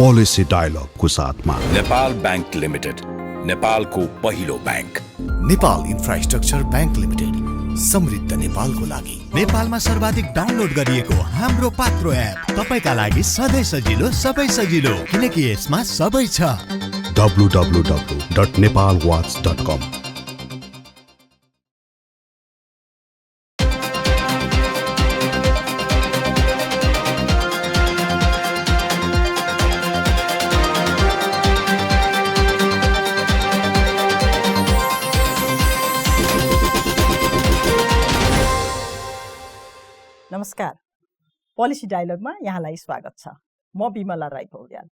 Policy dialogue को साथमा Nepal bank limited, नेपालको पहिलो bank. Nepal infrastructure bank limited, समृद्ध नेपालको लागि। नेपालमा सर्वाधिक डाउनलोड गरिएको हाम्रो पात्रो एप तपाईका लागि सधैँ सजिलो, सबै सजिलो, किनकि यसमा सबै छ। www.nepalwatch.com। नमस्कार, पोलिसी डायलगमा यहाँलाई स्वागत छ। म बिमला राई पौड्याल।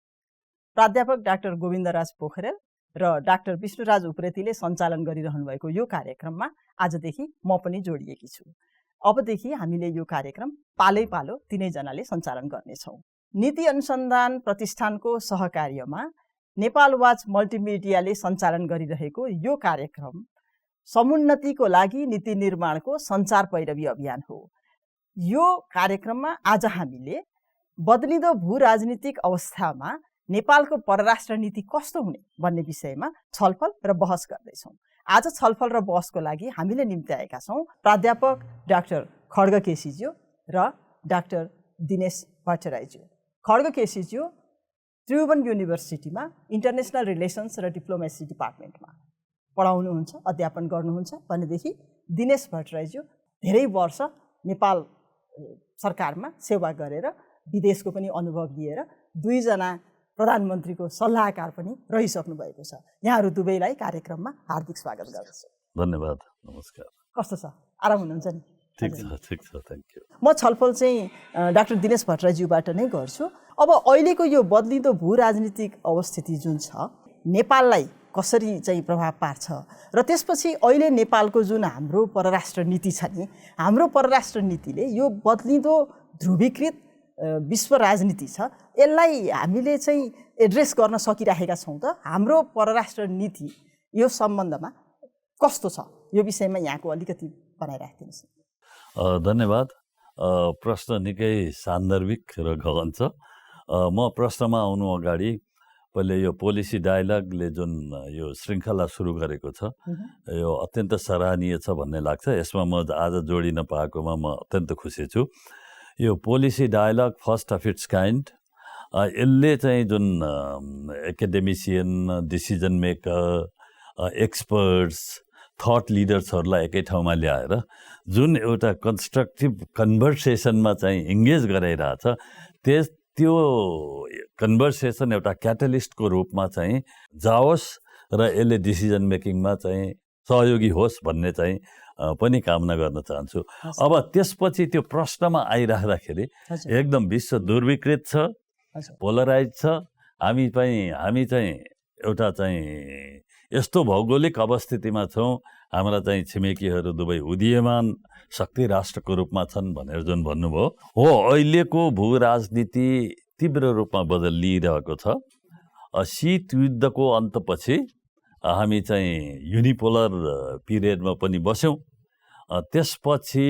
प्राध्यापक डाक्टर गोविन्द पोखरेल र डाक्टर विष्णुराज उप्रेतीले सञ्चालन गरिरहनु भएको यो कार्यक्रममा आजदेखि म पनि जोडिएकी छु। अबदेखि हामीले यो कार्यक्रम पालै पालो तीनैजनाले सञ्चालन गर्नेछौँ। नीति अनुसन्धान प्रतिष्ठानको सहकार्यमा नेपाल वाच मल्टिमिडियाले सञ्चालन गरिरहेको यो कार्यक्रम समुन्नतिको लागि नीति निर्माणको सञ्चार पैरवी अभियान हो। यो कार्यक्रममा आज हामीले बदलिँदो भू राजनीतिक अवस्थामा नेपालको परराष्ट्र नीति कस्तो हुने भन्ने विषयमा छलफल र बहस गर्दैछौँ। आज छलफल र बहसको लागि हामीले निम्त्याएका छौँ प्राध्यापक डाक्टर खड्ग केसीज्यू र डाक्टर दिनेश भट्टराईज्यू। खड्ग केसीज्यू त्रिभुवन युनिभर्सिटीमा इन्टरनेसनल रिलेसन्स र डिप्लोमेसी डिपार्टमेन्टमा पढाउनुहुन्छ, अध्यापन गर्नुहुन्छ भनेदेखि दिनेश भट्टराईज्यू धेरै वर्ष नेपाल सरकारमा सेवा गरेर विदेशको पनि अनुभव लिएर दुईजना प्रधानमन्त्रीको सल्लाहकार पनि रहिसक्नु भएको छ। यहाँहरू दुवैलाई कार्यक्रममा हार्दिक स्वागत गर्दछु। धन्यवाद, नमस्कार। कस्तो छ, आराम हुनुहुन्छ नि? ठिक छ, थ्याङ्क यू। म छलफल चाहिँ डाक्टर दिनेश भट्टराईज्यूबाट नै गर्छु। अब अहिलेको यो बदलिँदो भू राजनीतिक अवस्थिति जुन छ नेपाललाई कसरी चाहिँ प्रभाव पार्छ र त्यसपछि अहिले नेपालको जुन हाम्रो परराष्ट्र नीति छ नि, हाम्रो परराष्ट्र नीतिले यो बदलिँदो ध्रुवीकृत विश्व राजनीति छ, यसलाई हामीले चाहिँ एड्रेस गर्न सकिरहेका छौँ त? हाम्रो परराष्ट्र नीति यो सम्बन्धमा कस्तो छ, यो विषयमा यहाँको अलिकति बनाइराखिदिनुहोस्। धन्यवाद। प्रश्न निकै सान्दर्भिक र गहन छ। म प्रश्नमा आउनु अगाडि पहिले यो पोलिसी डायलगले जुन यो श्रृङ्खला सुरु गरेको छ यो अत्यन्त सराहनीय छ भन्ने लाग्छ। यसमा म आज जोडिन पाएकोमा म अत्यन्त खुसी छु। यो policy dialogue first of its kind, यसले चाहिँ जुन academician, decision maker, experts, thought लिडर्सहरूलाई एकै ठाउँमा ल्याएर जुन एउटा कन्स्ट्रक्टिभ कन्भर्सेसनमा चाहिँ इङ्गेज गराइरहेछ, त्यो कन्भर्सेसन एउटा क्याटलिस्टको रूपमा चाहिँ जाओस् र यसले डिसिजन मेकिङमा चाहिँ सहयोगी होस् भन्ने चाहिँ पनि कामना गर्न चाहन्छु। अब त्यसपछि त्यो प्रश्नमा आइराख्दाखेरि एकदम विश्व दुर्विकृत छ, पोलराइज छ। हामी चाहिँ एउटा चाहिँ यस्तो भौगोलिक अवस्थितिमा छौँ, हाम्रा चाहिँ छिमेकीहरू दुवै उदीयमान शक्ति राष्ट्रको रूपमा छन् भनेर जुन भन्नुभयो हो। अहिलेको भू राजनीति तीव्र रूपमा बदलिरहेको छ। शीत युद्धको अन्तपछि हामी चाहिँ युनिपोलर पिरियडमा पनि बस्यौँ। त्यसपछि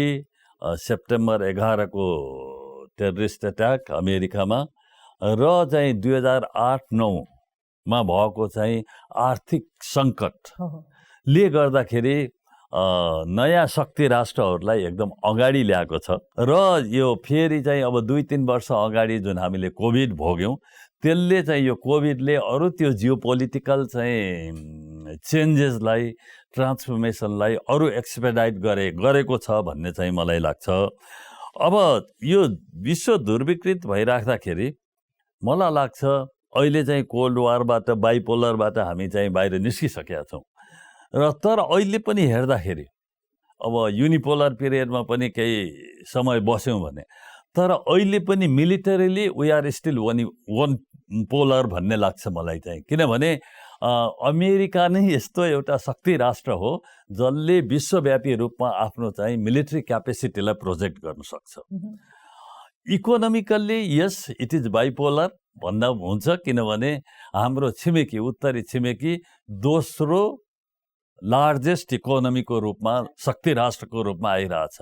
सेप्टेम्बर 11 को टेररिस्ट एट्याक अमेरिकामा र चाहिँ 2008-09 मा भएको चाहिँ आर्थिक सङ्कटले गर्दाखेरि नयाँ शक्ति राष्ट्रहरूलाई एकदम अगाडि ल्याएको छ। र यो फेरि चाहिँ अब 2-3 वर्ष अगाडि जुन हामीले कोभिड भोग्यौँ, त्यसले चाहिँ यो कोभिडले अरू त्यो जियोपोलिटिकल चाहिँ चेन्जेसलाई, ट्रान्सफर्मेसनलाई अरू एक्सपेडाइट गरेको छ भन्ने चाहिँ मलाई लाग्छ। अब यो विश्व दुर्विकृत भइराख्दाखेरि मलाई लाग्छ अहिले चाहिँ कोल्ड वारबाट, बाइपोलरबाट हामी चाहिँ बाहिर निस्किसकेका छौँ। र तर अहिले पनि हेर्दाखेरि अब युनिपोलर पिरियडमा पनि केही समय बस्यौँ भने, तर अहिले पनि militarily we are still one polar भन्ने लाग्छ मलाई चाहिँ। किनभने अमेरिका नै यस्तो एउटा शक्ति राष्ट्र हो जसले विश्वव्यापी रूपमा आफ्नो चाहिँ मिलिट्री क्यापेसिटीलाई प्रोजेक्ट गर्न सक्छ। Economically yes it is bipolar भन्दा हुन्छ, किनभने हाम्रो छिमेकी, उत्तरी छिमेकी दोस्रो लार्जेस्ट इकोनोमीको रूपमा, शक्ति राष्ट्रको रूपमा आइरहेछ।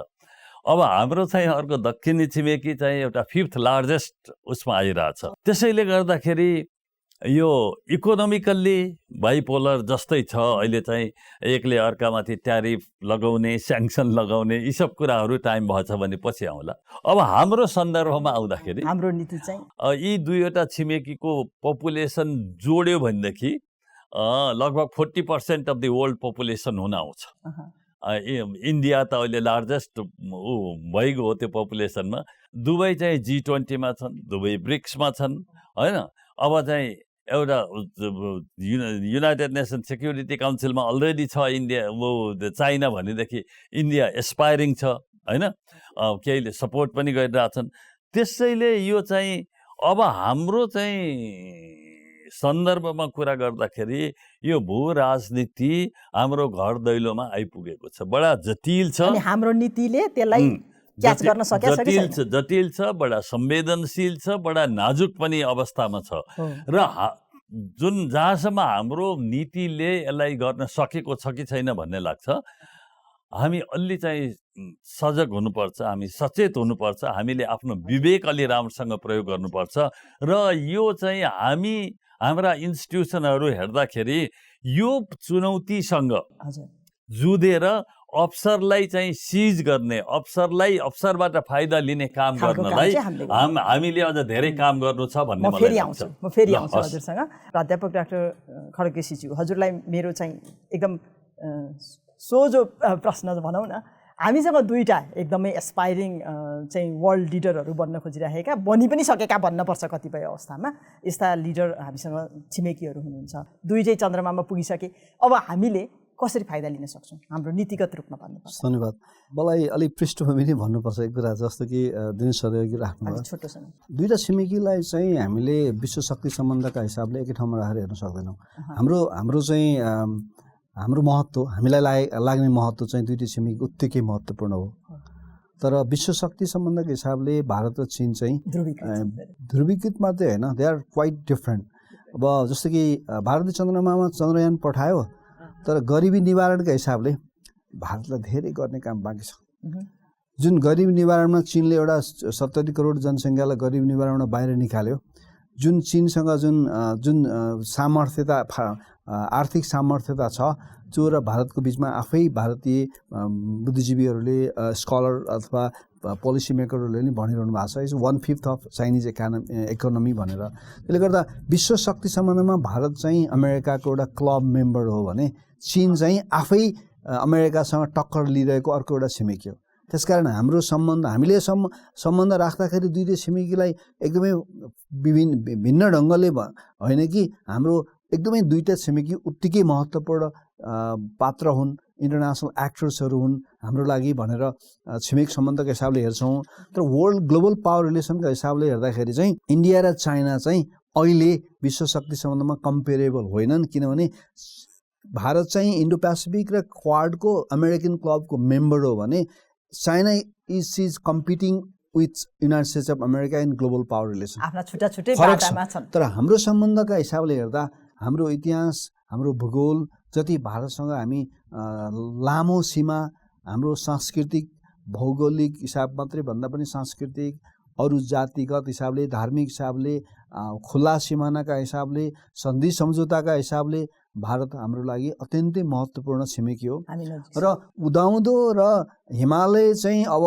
अब हाम्रो चाहिँ अर्को दक्षिणी छिमेकी चाहिँ एउटा 5th लार्जेस्ट उसमा आइरहेछ। त्यसैले गर्दाखेरि यो इकोनोमिकल्ली बाइपोलर जस्तै छ। अहिले चाहिँ एकले अर्कामाथि ट्यारिफ लगाउने, स्याङ्सन लगाउने, यी सब कुराहरू टाइम भएछ भने पछि आउँला। अब हाम्रो सन्दर्भमा आउँदाखेरि हाम्रो नीति चाहिँ यी दुईवटा छिमेकीको पपुलेसन जोड्यो भनेदेखि लगभग 40% अफ द वर्ल्ड पपुलेसन हुन आउँछ। इन्डिया त अहिले लार्जेस्ट भइगयो हो त्यो पपुलेसनमा। दुबई चाहिँ G20 मा छन्, दुबई ब्रिक्समा छन् होइन। अब चाहिँ एउटा युनाइटेड नेसन सेक्युरिटी काउन्सिलमा अलरेडी छ इन्डिया, चाइना भनेदेखि इन्डिया एस्पायरिङ छ होइन। केहीले सपोर्ट पनि गरिरहेछन्। त्यसैले यो चाहिँ अब हाम्रो चाहिँ सन्दर्भमा कुरा गर्दाखेरि यो भू राजनीति हाम्रो घर दैलोमा आइपुगेको छ, बडा जटिल छ। अनि हाम्रो नीतिले त्यसलाई क्याच गर्न सकेको छ, जटिल छ, बडा संवेदनशील छ, बडा नाजुक पनि अवस्थामा छ। र जुन जहाँसम्म हाम्रो नीतिले यसलाई गर्न सकेको छ कि छैन भन्ने लाग्छ, हामी अलि चाहिँ सजग हुनुपर्छ, हामी सचेत हुनुपर्छ, हामीले आफ्नो विवेक अलि राम्रोसँग प्रयोग गर्नुपर्छ। र यो चाहिँ हाम्रा इन्स्टिट्युसनहरू हेर्दाखेरि यो चुनौतीसँग जुधेर अवसरलाई चाहिँ सिज गर्ने, अवसरबाट फाइदा लिने काम गर्नलाई हामीले अझ धेरै काम गर्नु छ भन्ने मलाई लाग्छ। म फेरि आउँछु हजुरसँग। प्राध्यापक डाक्टर खड्गेज्यू, हजुरलाई मेरो चाहिँ एकदम सोझो प्रश्न भनौँ न। हामीसँग दुईटा एकदमै एस्पाइरिङ चाहिँ वर्ल्ड लिडरहरू बन्न खोजिरहेका, बनि पनि सकेका भन्नुपर्छ कतिपय अवस्थामा, यस्ता लिडर हामीसँग छिमेकीहरू हुनुहुन्छ। दुई चाहिँ चन्द्रमामा पुगिसके। अब हामीले कसरी फाइदा लिन सक्छौँ हाम्रो नीतिगत रूपमा भन्नुपर्छ? धन्यवाद। मलाई अलिक पृष्ठभूमि नै भन्नुपर्छ एक कुरा, जस्तो कि दिनेश सरले राख्नुभयो। दुईवटा छिमेकीलाई चाहिँ हामीले विश्व शक्ति सम्बन्धका हिसाबले एकै ठाउँमा राखेर हेर्न सक्दैनौँ। हाम्रो चाहिँ हाम्रो महत्त्व, हामीलाई लाग्ने महत्त्व चाहिँ दुईटै छिमेकी उत्तिकै महत्त्वपूर्ण हो। तर विश्व शक्ति सम्बन्धको हिसाबले भारत र चीन चाहिँ ध्रुवीकृत मात्रै होइन, दे आर क्वाइट डिफ्रेन्ट। अब जस्तो कि भारतले चन्द्रमामा चन्द्रयान पठायो, तर गरिबी निवारणका हिसाबले भारतलाई धेरै गर्ने काम बाँकी छ। जुन गरिबी निवारणमा चीनले एउटा 70 करोड जनसङ्ख्यालाई गरिबी निवारणमा बाहिर निकाल्यो, जुन चीनसँग जुन सामर्थ्यता, आर्थिक सामर्थ्यता छ, जो र भारतको बिचमा आफै भारतीय बुद्धिजीवीहरूले, स्कलर अथवा पोलिसी मेकरहरूले नि भनिरहनु भएको छ, इज 1/5 अफ चाइनिज इकोनोमी भनेर। त्यसले गर्दा विश्व शक्ति सम्बन्धमा भारत चाहिँ अमेरिकाको एउटा क्लब मेम्बर हो भने चीन चाहिँ आफै अमेरिकासँग टक्कर लिइरहेको अर्को एउटा छिमेकी हो। त्यसकारण हाम्रो सम्बन्ध, हामीले सम्बन्ध राख्दाखेरि दुईटै छिमेकीलाई एकदमै भिन्न ढङ्गले होइन कि हाम्रो एकदमै दुईटा छिमेकी उत्तिकै महत्त्वपूर्ण पात्र हुन्, इन्टरनेसनल एक्टर्सहरू हुन् हाम्रो लागि भनेर छिमेक सम्बन्धको हिसाबले हेर्छौँ। तर वर्ल्ड ग्लोबल पावर रिलेसनको हिसाबले हेर्दाखेरि चाहिँ इन्डिया र चाइना चाहिँ अहिले विश्व शक्ति सम्बन्धमा कम्पेरेबल होइनन्, किनभने भारत चाहिँ इन्डो पेसिफिक र क्वाडको अमेरिकन क्लबको मेम्बर हो भने China is competing with United states of America in global power relation. आफ्ना छुट्टा-छुट्टै बाटामा छन्। तर हाम्रो सम्बन्धका हिसाबले हेर्दा हाम्रो इतिहास, हाम्रो भूगोल, जति भारतसँग हामी लामो सीमा, हाम्रो सांस्कृतिक भौगोलिक हिसाब मात्रै भन्दा पनि सांस्कृतिक, अरू जातिगत हिसाबले, धार्मिक हिसाबले, खुला सिमानाका हिसाबले, सन्धि सम्झौताका हिसाबले भारत हाम्रो लागि अत्यन्तै महत्त्वपूर्ण छिमेकी हो। र उदाउँदो र हिमालय चाहिँ अब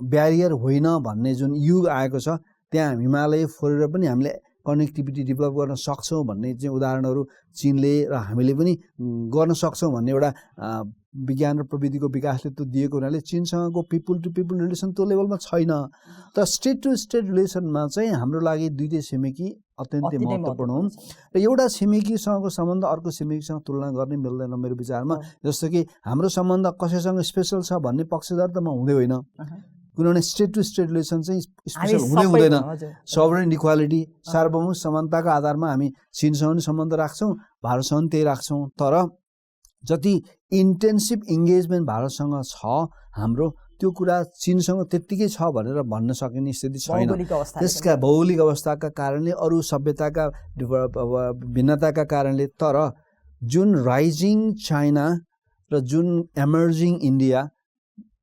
ब्यारियर होइन भन्ने जुन युग आएको छ, त्यहाँ हिमालय फोरेर पनि हामीले कनेक्टिभिटी डेभलप गर्न सक्छौँ भन्ने चाहिँ उदाहरणहरू चीनले र हामीले पनि गर्न सक्छौँ भन्ने एउटा विज्ञान र प्रविधिको विकासले त्यो दिएको हुनाले चीनसँगको पिपुल टु पिपुल रिलेसन त्यो लेभलमा छैन। तर स्टेट टु स्टेट रिलेसनमा चाहिँ हाम्रो लागि दुईटै छिमेकी अत्यन्तै महत्त्वपूर्ण हुन्। र एउटा छिमेकीसँगको सम्बन्ध अर्को छिमेकीसँग तुलना गर्ने मिल्दैन मेरो विचारमा। जस्तो कि हाम्रो सम्बन्ध कसैसँग स्पेसल छ भन्ने पक्षधर त म हुँदै होइन, किनभने स्टेट टु स्टेट रिलेसन चाहिँ स्पेसल हुँदैन। सभरेन इक्वालिटी, सार्वभौमिक समानताको आधारमा हामी चीनसँग पनि सम्बन्ध राख्छौँ, भारतसँग पनि त्यही राख्छौँ। तर जति इन्टेन्सिभ इङ्गेजमेन्ट भारतसँग छ हाम्रो, त्यो कुरा चीनसँग त्यत्तिकै छ भनेर भन्न सकिने स्थिति छैन। त्यसका भौगोलिक अवस्थाका कारणले, अरू सभ्यताका भिन्नताका कारणले। तर जुन राइजिङ चाइना र जुन एमर्जिङ इन्डिया,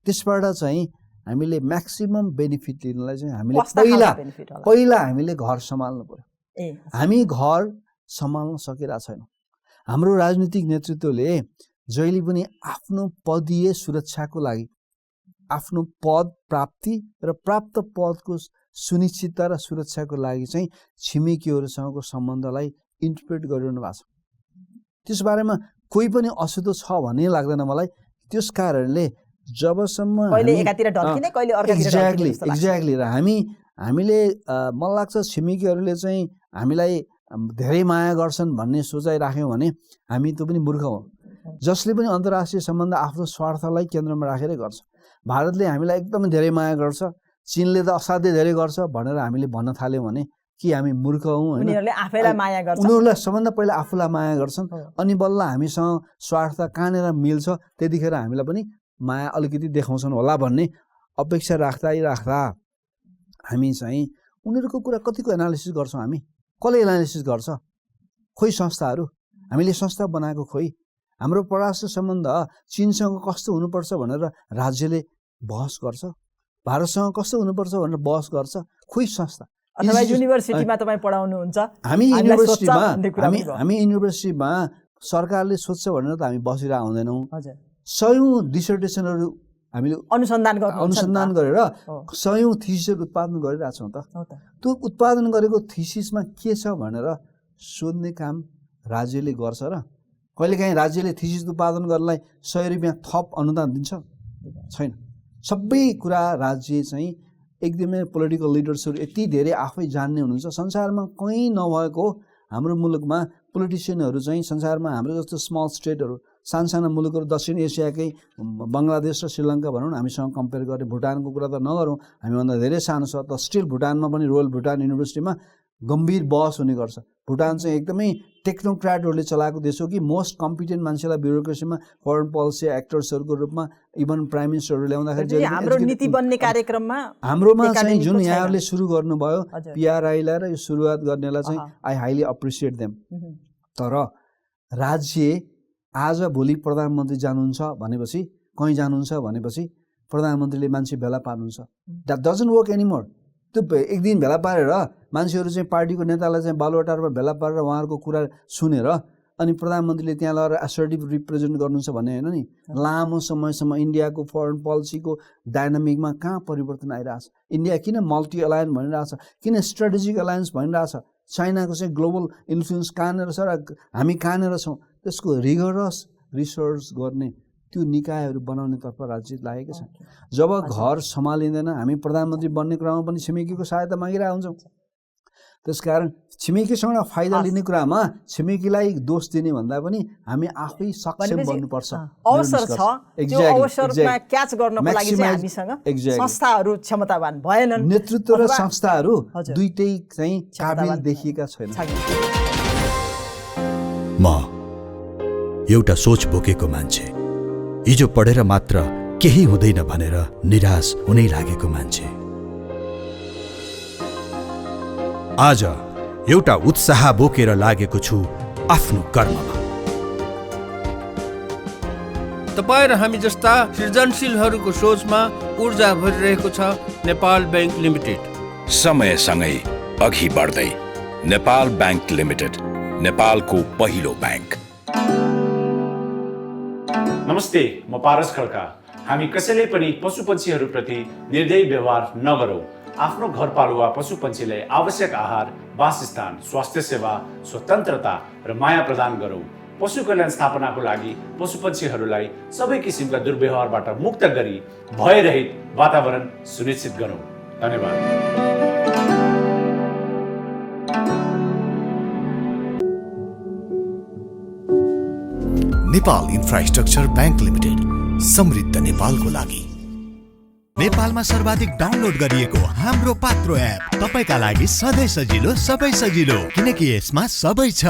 त्यसबाट चाहिँ हामीले म्याक्सिमम बेनिफिट लिनलाई चाहिँ हामीले कस्ता खालको benefit होला? पहिला हामीले घर सम्हाल्नु पर्यो। ए हामी घर सम्हाल्न सकिरहेको छैनौँ। हाम्रो राजनीतिक नेतृत्वले जहिले पनि आफ्नो पदीय सुरक्षाको लागि आफ्नो पद प्राप्ति र प्राप्त पदको सुनिश्चितता र सुरक्षाको लागि चाहिँ छिमेकीहरूसँगको सम्बन्धलाई इन्टरप्रेट गरिरहनु भएको छ। त्यस बारेमा कोही पनि असुदो छ भन्ने लाग्दैन मलाई। त्यस कारणले जबसम्म कहिले एकातिर ढल्किने कहिले अर्कातिर ढल्किने जस्तो लाग्छ। एक्ज्याक्टली र हामीले मलाई लाग्छ छिमेकीहरूले चाहिँ हामीलाई धेरै माया गर्छन् भन्ने सोचाइ राख्यौँ भने हामी त्यो पनि मूर्ख हौँ। जसले पनि अन्तर्राष्ट्रिय सम्बन्ध आफ्नो स्वार्थलाई केन्द्रमा राखेरै गर्छ। भारतले हामीलाई एकदमै धेरै माया गर्छ, चीनले त असाध्यै धेरै गर्छ भनेर हामीले भन्न थाल्यौँ भने कि हामी मूर्ख हौँ। उनीहरूले आफैलाई माया गर्छन्। उनीहरूलाई सबभन्दा पहिला आफूलाई माया गर्छन्, अनि बल्ल हामीसँग स्वार्थ कहाँनिर मिल्छ त्यतिखेर हामीलाई पनि माया अलिकति देखाउँछन् होला भन्ने अपेक्षा राख्दा हामी चाहिँ उनीहरूको कुरा कतिको एनालिसिस गर्छौँ। हामी कसले एनालिसिस गर्छ? खोइ संस्थाहरू। हामीले संस्था बनाएको खोइ। हाम्रो परराष्ट्र सम्बन्ध चीनसँग कस्तो हुनुपर्छ भनेर राज्यले बहस गर्छ, भारतसँग कस्तो हुनुपर्छ भनेर बहस गर्छ, खोइ संस्था। अथवा युनिभर्सिटीमा तपाईँ पढाउनुहुन्छ, हामी युनिभर्सिटीमा सरकारले सोध्छ भनेर त हामी बसिरहेको हुँदैनौँ। सयौँ डिसर्टेसनहरू हामीले अनुसन्धान गरेर सयौँ थिसिसहरू उत्पादन गरिरहेछौँ। त्यो उत्पादन गरेको थिसिसमा के छ भनेर सोध्ने काम राज्यले गर्छ र कहिलेकाहीँ राज्यले थिसिस उत्पादन गर्नलाई 100 रुपियाँ थप अनुदान दिन्छ? छैन। सबै कुरा राज्य चाहिँ एकदमै पोलिटिकल लिडर्सहरू यति धेरै आफै जान्ने हुनुहुन्छ। संसारमा कहीँ नभएको हाम्रो मुलुकमा पोलिटिसियनहरू चाहिँ संसारमा हाम्रो जस्तो स्मल स्टेटहरू साना मुलुकहरू दक्षिण एसियाकै बङ्गलादेश र श्रीलङ्का भनौँ न, हामीसँग कम्पेयर गरेँ। भुटानको कुरा त नगरौँ, हामीभन्दा धेरै सानो छ। त स्टिल भुटानमा पनि रोयल भुटान युनिभर्सिटीमा गम्भीर बहस हुने गर्छ। भुटान चाहिँ एकदमै टेक्नोक्राटहरूले चलाएको देश हो कि मोस्ट कम्पिटेन्ट मान्छेलाई ब्युरोक्रेसीमा फरेन पोलिसी एक्टर्सहरूको रूपमा इभन प्राइम मिनिस्टरहरू ल्याउँदाखेरि हाम्रो नीति बन्ने कार्यक्रममा हाम्रोमा चाहिँ जुन यहाँहरूले सुरु गर्नुभयो पिआरआईलाई र यो सुरुवात गर्नेलाई चाहिँ आई हाइली अप्रिसिएट देम। तर राज्य आज भोलि प्रधानमन्त्री जानुहुन्छ भनेपछि, कहीँ जानुहुन्छ भनेपछि प्रधानमन्त्रीले मान्छे भेला पार्नुहुन्छ। That doesn't work anymore. त्यो एक दिन भेला पारेर मान्छेहरू चाहिँ पार्टीको नेतालाई चाहिँ बालुवाटारमा भेला पारेर उहाँहरूको कुरा सुनेर अनि प्रधानमन्त्रीले त्यहाँ लगेर असर्टिभ रिप्रेजेन्ट गर्नुहुन्छ भन्ने होइन नि। लामो समयसम्म इन्डियाको फरेन पोलिसीको डाइनामिकमा कहाँ परिवर्तन आइरहेछ? इन्डिया किन मल्टी अलायन्स भनिरहेछ, किन स्ट्राटेजिक अलायन्स भनिरहेछ? चाइनाको चाहिँ ग्लोबल इन्फ्लुएन्स कहाँनिर छ र हामी कहाँनिर छौँ? त्यसको रिगरस रिसर्च गर्ने त्यो निकायहरू बनाउनेतर्फ राज्य लागेको छ। जब घर सम्हालिँदैन हामी प्रधानमन्त्री बन्ने क्रममा पनि छिमेकीको सहायता मागिरहेका हुन्छौँ। त्यसकारण छिमेकीसँग फाइदा लिने कुरामा छिमेकीलाई दोष दिने भन्दा पनि हामी आफै सक्षम बन्नुपर्छ। अवसर छ, त्यो अवसरमा क्याच गर्नको लागि चाहिँ हामीसँग संस्थाहरू क्षमतावान भएनन्। नेतृत्व र संस्थाहरू दुईटै चाहिँ काबिल देखिएका छैनन्। म एउटा सोच बोकेको मान्छे, हिजो पढेर मात्र केही हुँदैन भनेर निराश हुनै लागेको मान्छे, आज एउटा उत्साह बोकेर लागेको छु आफ्नो कर्ममा। तपाईँ र हामी जस्ता सृजनशीलहरूको सोचमा ऊर्जा भरिरहेको छ नेपाल बैंक लिमिटेड। समयसँगै अघि बढ्दै नेपाल बैंक लिमिटेड, नेपालको पहिलो बैंक। नमस्ते, म पारस खड्का। हामी कसैले पनि पशुपन्छीहरूप्रति निर्दयी व्यवहार नगरौँ। आफ्नो घरपालुवा पशुपन्छीलाई आवश्यक आहार, वासस्थान, स्वास्थ्य सेवा, स्वतन्त्रता र माया प्रदान गरौँ। पशु कल्याण स्थापनाको लागि पशुपन्छीहरूलाई सबै किसिमका दुर्व्यवहारबाट मुक्त गरी भयरहित वातावरण सुनिश्चित गरौँ। धन्यवाद। नेपाल इन्फ्रास्ट्रक्चर ब्याङ्क लिमिटेड, समृद्ध नेपालको लागि। नेपालमा सर्वाधिक डाउनलोड गरिएको हाम्रो पात्रो एप तपाईका लागि सधैँ सजिलो, सबै सजिलो, किनकि यसमा सबै छ।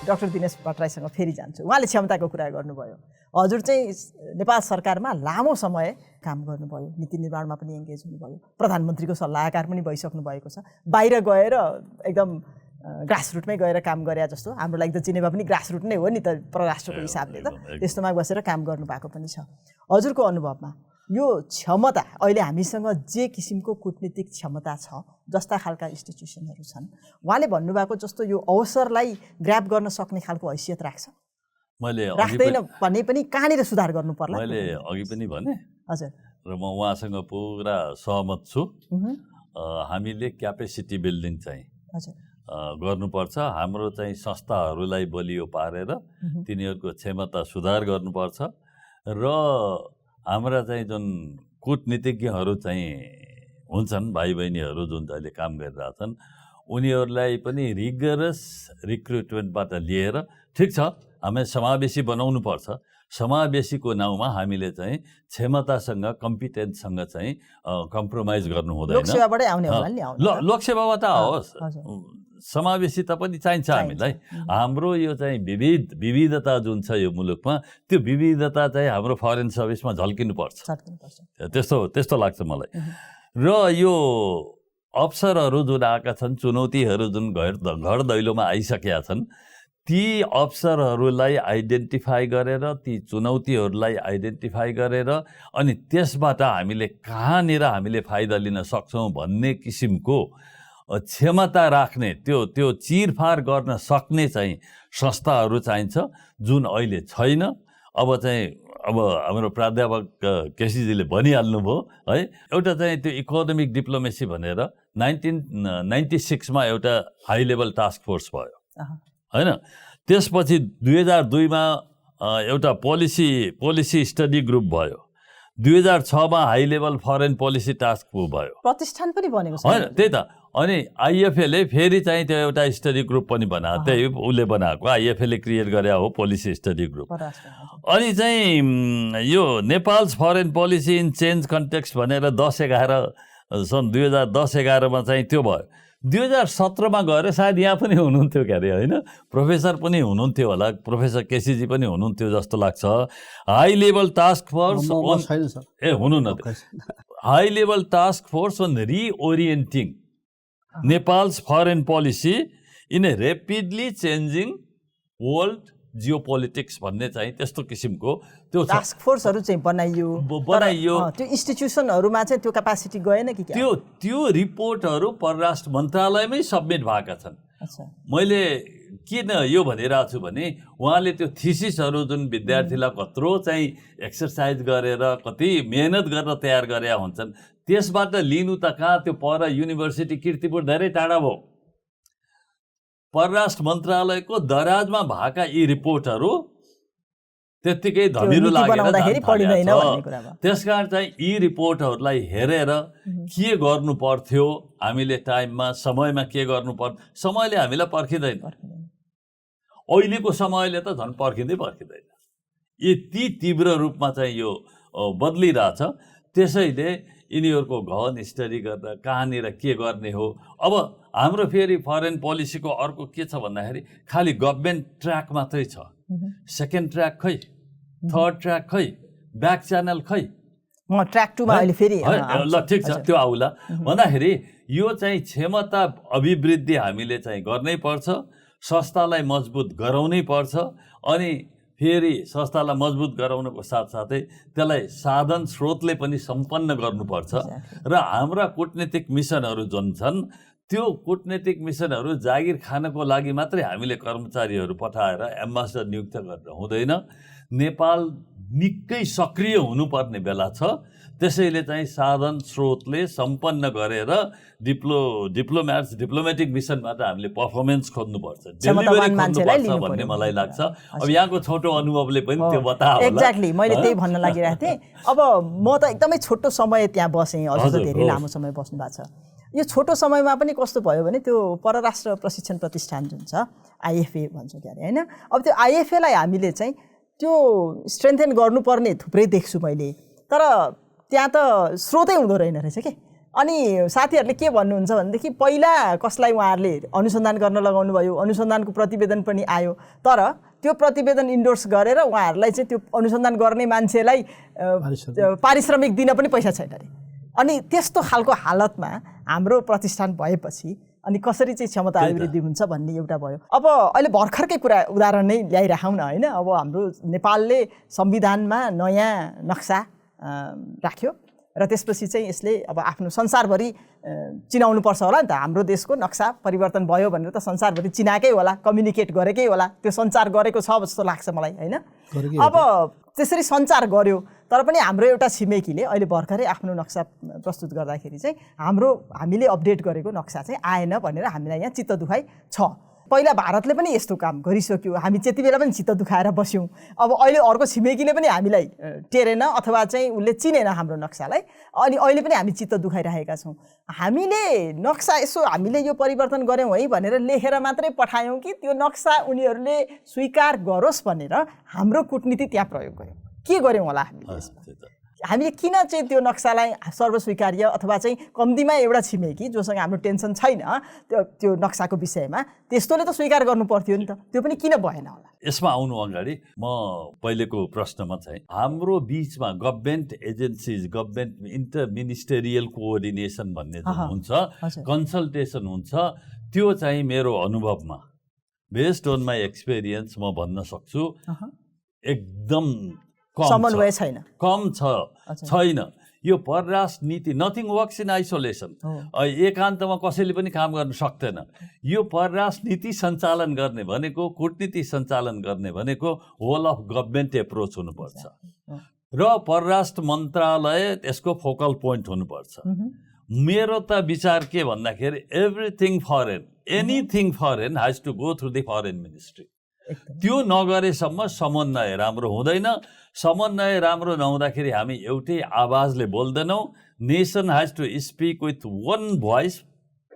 डाक्टर दिनेश भट्टराईसँग फेरि जान्छु। उहाँले क्षमताको कुरा गर्नुभयो। हजुर चाहिँ नेपाल सरकारमा लामो समय काम गर्नुभयो, नीति निर्माणमा पनि एङ्गेज हुनुभयो, प्रधानमन्त्रीको सल्लाहकार पनि भइसक्नु भएको छ। बाहिर गएर एकदम ग्रासरुटमै गएर काम गरे जस्तो, हाम्रो लागि त जिनेभा पनि ग्रासरुट नै हो नि त परराष्ट्रको हिसाबले त, त्यस्तोमा बसेर काम गर्नुभएको पनि छ। हजुरको अनुभवमा यो क्षमता अहिले हामीसँग जे किसिमको कूटनीतिक क्षमता छ जस्ता खालका इन्स्टिट्युसनहरू छन् उहाँले भन्नुभएको जस्तो यो अवसरलाई ग्र्याब गर्न सक्ने खालको हैसियत राख्छ मैले राख्दैन भने पनि कहाँनिर सुधार गर्नु पर्ला मैले अघि पनि भने हजुर र म उहाँसँग पुरा सहमत छु हामीले क्यापेसिटी बिल्डिङ चाहिँ हजुर गर्नुपर्छ हाम्रो चाहिँ संस्थाहरूलाई बलियो पारेर तिनीहरूको क्षमता सुधार गर्नुपर्छ र हाम्रा चाहिँ जुन कूटनीतिज्ञहरू चाहिँ हुन्छन् भाइ बहिनीहरू जुन अहिले काम गरिरहेछन् उनीहरूलाई पनि रिगरस रिक्रुटमेन्टबाट लिएर ठिक छ हामी समावेशी बनाउनुपर्छ समावेशीको नाउँमा हामीले चाहिँ क्षमतासँग कम्पिटेन्ससँग चाहिँ कम्प्रोमाइज गर्नु हुँदैन लोकसेवाबाटै आउने होला नि लोकसेवाबाट आओस् समावेशिता पनि चाहिन्छ हामीलाई हाम्रो यो चाहिँ विविधता जुन छ यो मुलुकमा त्यो विविधता चाहिँ हाम्रो फरेन सर्भिसमा झल्किनुपर्छ त्यस्तो लाग्छ मलाई र यो अवसरहरू जुन आएका छन् चुनौतीहरू जुन घर दैलोमा आइसकेका छन् ती अवसरहरूलाई आइडेन्टिफाई गरेर ती चुनौतीहरूलाई आइडेन्टिफाई गरेर अनि त्यसबाट हामीले कहाँनिर हामीले फाइदा लिन सक्छौँ भन्ने किसिमको क्षमता राख्ने त्यो चिरफार गर्न सक्ने चाहिँ संस्थाहरू चाहिन्छ जुन अहिले छैन अब हाम्रो प्राध्यापक केसीजीले भनिहाल्नुभयो है एउटा चाहिँ त्यो इकोनोमिक डिप्लोमेसी भनेर 1996 मा एउटा हाई लेभल टास्क फोर्स भयो हैन त्यसपछि 2002 मा एउटा पोलिसी स्टडी ग्रुप भयो 2006 मा high level foreign policy task force भयो प्रतिष्ठान पनि बनेको छ हैन त्यही त अनि आईएफएले फेरि चाहिँ त्यो एउटा स्टडी ग्रुप पनि बनायो त्यही उसले बनाएको आईएफएले क्रिएट गरे हो पोलिसी स्टडी ग्रुप अनि चाहिँ यो Nepals foreign policy in change context भनेर 10-11 सन् 2010-11 मा चाहिँ त्यो भयो 2017 मा गएर सायद यहाँ पनि हुनुहुन्थ्यो क्यारे होइन प्रोफेसर पनि हुनुहुन्थ्यो होला प्रोफेसर केसीजी पनि हुनुहुन्थ्यो जस्तो लाग्छ हाई लेभल टास्क फोर्स हुनु न high level task force on reorienting Nepal's foreign policy in a rapidly changing world geo-politics भन्ने चाहिँ त्यस्तो किसिमको त्यो टास्क फोर्सहरू चाहिँ बनाइयो त्यो इन्स्टिट्युसनहरूमा चाहिँ त्यो क्यापासिटी गएन कि त्यो रिपोर्टहरू परराष्ट्र मन्त्रालयमै सबमिट भएका छन् मैले किन यो भनिरहेको छु भने उहाँले त्यो थिसिसहरू जुन विद्यार्थीलाई कत्रो चाहिँ एक्सर्साइज गरेर कति मेहनत गरेर तयार गरेका हुन्छन् त्यसबाट लिनु त कहाँ त्यो पर युनिभर्सिटी कीर्तिपुर धेरै टाढा भयो परराष्ट्र मन्त्रालयको दराजमा भएका यी रिपोर्टहरू त्यत्तिकै धमिलो लागेर त्यसकारण चाहिँ यी रिपोर्टहरूलाई हेरेर के गर्नु पर्थ्यो हामीले टाइममा समयमा के गर्नु पर्छ समयले हामीलाई पर्खिँदैन अहिलेको समयले त झन् पर्खिँदैन यति तीव्र रूपमा चाहिँ यो बदलिरहेछ त्यसैले यिनीहरूको गहन स्टडी गरेर कहाँनिर के गर्ने हो अब हाम्रो फेरि फरेन पोलिसीको अर्को के छ भन्दाखेरि खालि गभर्नमेन्ट ट्र्याक मात्रै छ सेकेन्ड ट्र्याक खै थर्ड ट्र्याक खै ब्याक च्यानल खै ट्र्याक 2 मा अहिले फेरि ल ठिक छ त्यो आउला भन्दाखेरि यो चाहिँ क्षमता अभिवृद्धि हामीले चाहिँ गर्नै पर्छ संस्थालाई मजबुत गराउनै पर्छ अनि फेरि संस्थालाई मजबुत गराउनको साथसाथै त्यसलाई साधन स्रोतले पनि सम्पन्न गर्नुपर्छ र हाम्रा कूटनीतिक मिसनहरू जुन छन् त्यो कूटनीतिक मिसनहरू जागिर खानको लागि मात्रै हामीले कर्मचारीहरू पठाएर एम्बासडर नियुक्त गरेर हुँदैन नेपाल निकै सक्रिय हुनुपर्ने बेला छ त्यसैले चाहिँ साधन स्रोतले सम्पन्न गरेर डिप्लोमेटिक मिसनबाट हामीले पर्फर्मेन्स खोज्नुपर्छ डेलिभरी खोज्नुपर्छ भन्ने मलाई लाग्छ अब यहाँको छोटो अनुभवले पनि त्यो बतायो एक्ज्याक्टली मैले त्यही भन्न लागिरहेको थिएँ अब म त एकदमै छोटो समय त्यहाँ बसेँ हजुर धेरै लामो समय बस्नु भएको छ यो छोटो समयमा पनि कस्तो भयो भने त्यो परराष्ट्र प्रशिक्षण प्रतिष्ठान जुन छ आईएफए भन्छौँ क्यारे होइन अब त्यो आईएफएलाई हामीले चाहिँ त्यो स्ट्रेन्थेन गर्नुपर्ने थुप्रै देख्छु मैले तर त्यहाँ त स्रोतै हुँदो रहेन रहेछ के अनि साथीहरूले के भन्नुहुन्छ भनेदेखि पहिला कसलाई उहाँहरूले अनुसन्धान गर्न लगाउनु भयो अनुसन्धानको प्रतिवेदन पनि आयो तर त्यो प्रतिवेदन इन्डोर्स गरेर उहाँहरूलाई चाहिँ त्यो अनुसन्धान गर्ने मान्छेलाई पारिश्रमिक दिन पनि पैसा छैन अरे अनि त्यस्तो खालको हालतमा हाम्रो प्रतिष्ठान भएपछि अनि कसरी चाहिँ क्षमता अभिवृद्धि हुन्छ भन्ने एउटा भयो अब अहिले भर्खरकै कुरा उदाहरण नै ल्याइराखौँ न होइन अब हाम्रो नेपालले संविधानमा नयाँ नक्सा राख्यो र त्यसपछि चाहिँ यसले अब आफ्नो संसारभरि चिनाउनुपर्छ होला नि त। हाम्रो देशको नक्सा परिवर्तन भयो भनेर त संसारभरि चिनाएकै होला, कम्युनिकेट गरेकै होला, त्यो सञ्चार गरेको छ जस्तो लाग्छ मलाई होइन। अब त्यसरी सञ्चार गर्यो तर पनि हाम्रो एउटा छिमेकीले अहिले भर्खरै आफ्नो नक्सा प्रस्तुत गर्दाखेरि चाहिँ हामीले अपडेट गरेको नक्सा चाहिँ आएन भनेर हामीलाई यहाँ चित्त दुखाइ छ। पहिला भारतले पनि यस्तो काम गरिसक्यो, हामी त्यति बेला पनि चित्त दुखाएर बस्यौँ। अब अहिले अर्को छिमेकीले पनि हामीलाई टेरेन अथवा चाहिँ उसले चिनेन हाम्रो नक्सालाई, अनि अहिले पनि हामी चित्त दुखाइरहेका छौँ। हामीले नक्सा हामीले यो परिवर्तन गऱ्यौँ है भनेर लेखेर मात्रै पठायौँ कि त्यो नक्सा उनीहरूले स्वीकार गरोस् भनेर हाम्रो कूटनीति त्यहाँ प्रयोग गर्यौँ? के गर्यौँ होला हामीले किन चाहिँ त्यो नक्सालाई सर्वस्वीकार्य अथवा चाहिँ कम्तीमा एउटा छिमेकी जोसँग हाम्रो टेन्सन छैन त्यो नक्साको विषयमा त्यस्तोले त स्वीकार गर्नु पर्थ्यो नि त, त्यो पनि किन भएन होला? यसमा आउनु अगाडि म पहिलेको प्रश्नमा चाहिँ हाम्रो बिचमा government agencies, government inter ministerial coordination भन्ने जुन हुन्छ, कन्सल्टेसन हुन्छ, त्यो चाहिँ मेरो अनुभवमा बेस्ड अन माई एक्सपिरियन्स म भन्न सक्छु एकदम समन्वय छैन, कम छैन। यो परराष्ट्र नीति नथिङ वर्क्स इन आइसोलेसन, एकान्तमा कसैले पनि काम गर्न सक्दैन। यो परराष्ट्र नीति सञ्चालन गर्ने भनेको, कूटनीति सञ्चालन गर्ने भनेको होल अफ गभर्नमेन्ट एप्रोच हुनुपर्छ र परराष्ट्र मन्त्रालय त्यसको फोकल पोइन्ट हुनुपर्छ। मेरो त विचार के भन्दाखेरि everything foreign, anything foreign has to go through the foreign ministry. त्यो नगरेसम्म समन्वय राम्रो हुँदैन। समन्वय राम्रो नहुँदाखेरि हामी एउटै आवाजले बोल्दैनौँ। Nation has to speak with one voice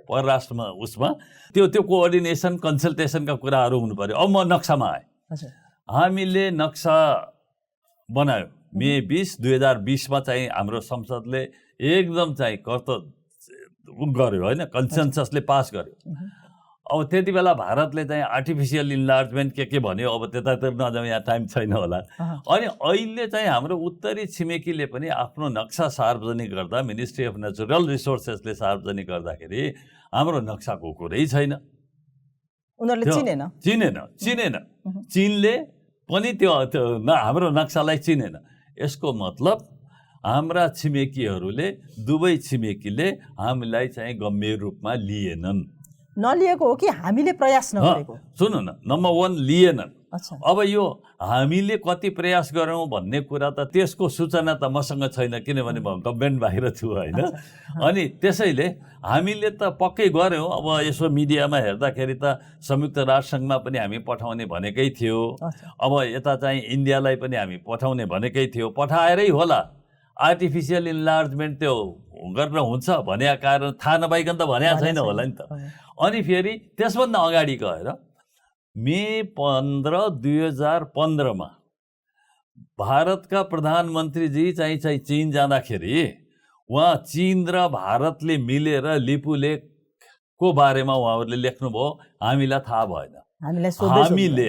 परराष्ट्रमा उसमा त्यो कोअर्डिनेसन कन्सल्टेसनका कुराहरू हुनु पर्यो। अब म नक्सामा आएँ। हामीले नक्सा बनायो मे 20, 2020मा चाहिँ हाम्रो संसदले एकदम चाहिँ गर्यो होइन, कन्सेन्ससले पास गर्यो। अब त्यति बेला भारतले चाहिँ आर्टिफिसियल इन्लार्जमेन्ट के भन्यो, अब त्यतातिर नजाउँ, यहाँ टाइम छैन होला। अनि अहिले चाहिँ हाम्रो उत्तरी छिमेकीले पनि आफ्नो नक्सा सार्वजनिक गर्दा, मिनिस्ट्री अफ नेचुरल रिसोर्सेसले सार्वजनिक गर्दाखेरि हाम्रो नक्साको कुरै छैन। उनीहरूले चिनेन। चीनले पनि त्यो हाम्रो नक्सालाई चिनेन। यसको मतलब हाम्रा छिमेकीहरूले, दुवै छिमेकीले हामीलाई चाहिँ गम्भीर रूपमा लिएनन्। नलिएको हो कि हामीले प्रयास नगरेको? सुन्नु न, नम्बर 1 लिएनन्। अब यो हामीले कति प्रयास गऱ्यौँ भन्ने कुरा त त्यसको सूचना त मसँग छैन, किनभने म गभर्नमेन्ट बाहिर छु होइन। अनि त्यसैले हामीले त पक्कै गऱ्यौँ। अब यसो मिडियामा हेर्दाखेरि त संयुक्त राष्ट्रसङ्घमा पनि हामी पठाउने भनेकै थियो। अब यता चाहिँ इन्डियालाई पनि हामी पठाउने भनेकै थियो। पठाएरै होला, आर्टिफिसियल इन्लार्जमेन्ट त्यो गर्न हुन्छ भने कारण थाहा नपाइकन त भने छैन होला नि त। अनि फेरि त्यसभन्दा अगाडि गएर मे 15, 2015मा भारतका प्रधानमन्त्रीजी चाहिँ चीन जाँदाखेरि उहाँ चीन र भारतले मिलेर लिपुलेखको बारेमा उहाँहरूले लेख्नुभयो। हामीलाई थाहा भएन।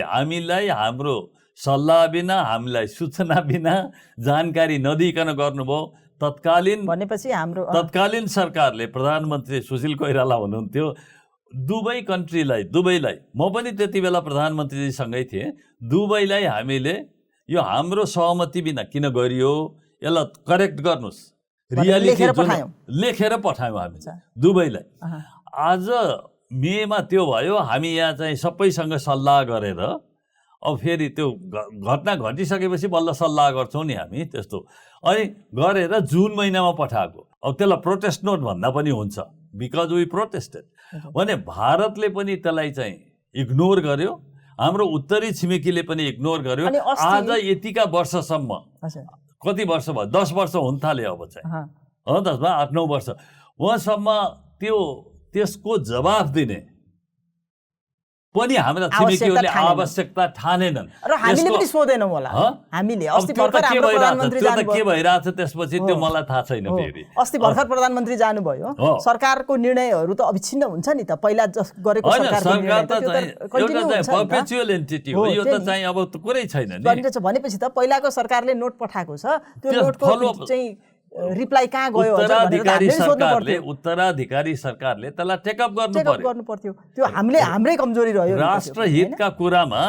हामीलाई हाम्रो सल्लाह बिना, हामीलाई सूचना बिना, जानकारी नदिइकन गर्नुभयो। तत्कालीन सरकारले, प्रधानमन्त्री सुशील कोइराला हुनुहुन्थ्यो, दुबईलाई म पनि त्यति बेला प्रधानमन्त्रीजीसँगै थिएँ, दुबईलाई हामीले यो हाम्रो सहमति बिना किन गरियो, यसलाई करेक्ट गर्नुहोस्, रियालिटी लेखेर पठायौँ हामी दुबईलाई। आज मेमा त्यो भयो। हामी यहाँ चाहिँ सबैसँग सल्लाह गरेर, अब फेरि त्यो घटना घटिसकेपछि बल्ल सल्लाह गर्छौँ नि हामी त्यस्तो, अनि गरेर जुन महिनामा पठाएको। अब त्यसलाई प्रोटेस्ट नोट भन्दा पनि हुन्छ, बिकज वी प्रोटेस्टेड भने भारतले पनि त्यसलाई चाहिँ इग्नोर गर्यो, हाम्रो उत्तरी छिमेकीले पनि इग्नोर गर्यो। आज यतिका वर्षसम्म, कति वर्ष भयो, 10 वर्ष हुन थाल्यो अब चाहिँ, 10मा 8-9 वर्ष उहाँसम्म त्यसको जवाफ दिने पनि हाम्रा छिमेकीहरूले आवश्यकता ठानेनन् र हामीले पनि सोधेनौँ होला। हामीले अस्ति भर्खर हाम्रो प्रधानमन्त्री जानुभयो, के भइरहेछ त्यसपछि त्यो मलाई थाहा छैन। फेरि अस्ति भर्खर प्रधानमन्त्री जानुभयो, सरकारको निर्णयहरू त अविच्छिन्न हुन्छ नि त। पहिला गरेको सरकार त एउटा पर्पेचुअल एन्टिटी हो, यो त चाहिँ अब कुरै छैन नि भनेपछि त पहिलाको सरकारले नोट पठाएको छ, त्यो नोटको चाहिँ रिप्लाई कहाँ गयो? उत्तराधिकारी सरकारले त्यसलाई टेकअप गर्नु पर्थ्यो। त्यो हाम्रै कमजोरी रह्यो। राष्ट्रहितका कुरामा